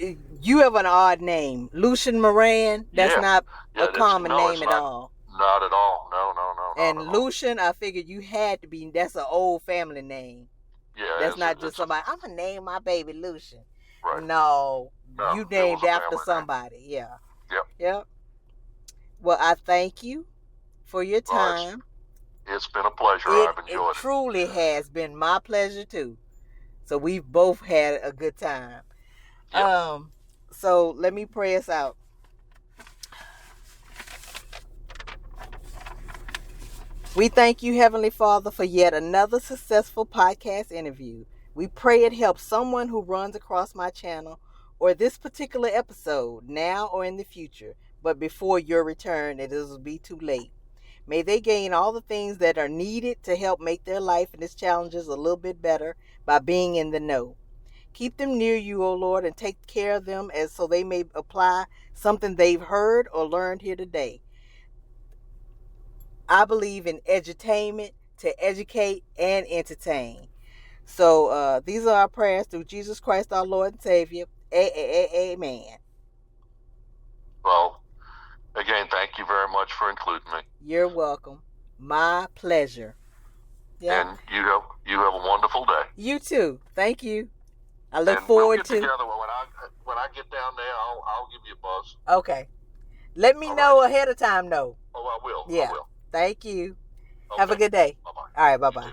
you have an odd name. Lucien Mirrane, that's not a common name at all. Not at all. No. And Lucien, I figured you had to be, that's an old family name. Yeah. That's not just somebody, I'm going to name my baby Lucien. Right. No, you named after somebody. Name. Yeah. Yep. Well, I thank you for your time. It's been a pleasure. I've enjoyed it. It truly has been my pleasure too. So we've both had a good time. Yep. So let me pray us out. We thank you, Heavenly Father, for yet another successful podcast interview. We pray it helps someone who runs across my channel or this particular episode now or in the future, but before your return, it will be too late. May they gain all the things that are needed to help make their life and its challenges a little bit better by being in the know. Keep them near you, O Lord, and take care of them as so they may apply something they've heard or learned here today. I believe in edutainment to educate and entertain. So these are our prayers through Jesus Christ, our Lord and Savior. Amen. Well, again, thank you very much for including me. You're welcome. My pleasure. Yeah. And you have a wonderful day. You too. Thank you. I look forward to. We'll get together when I get down there. I'll give you a buzz. Okay. Let me know ahead of time, though. Oh, I will. Yeah. I will. Thank you. Okay. Have a good day. Bye-bye. All right. Bye-bye.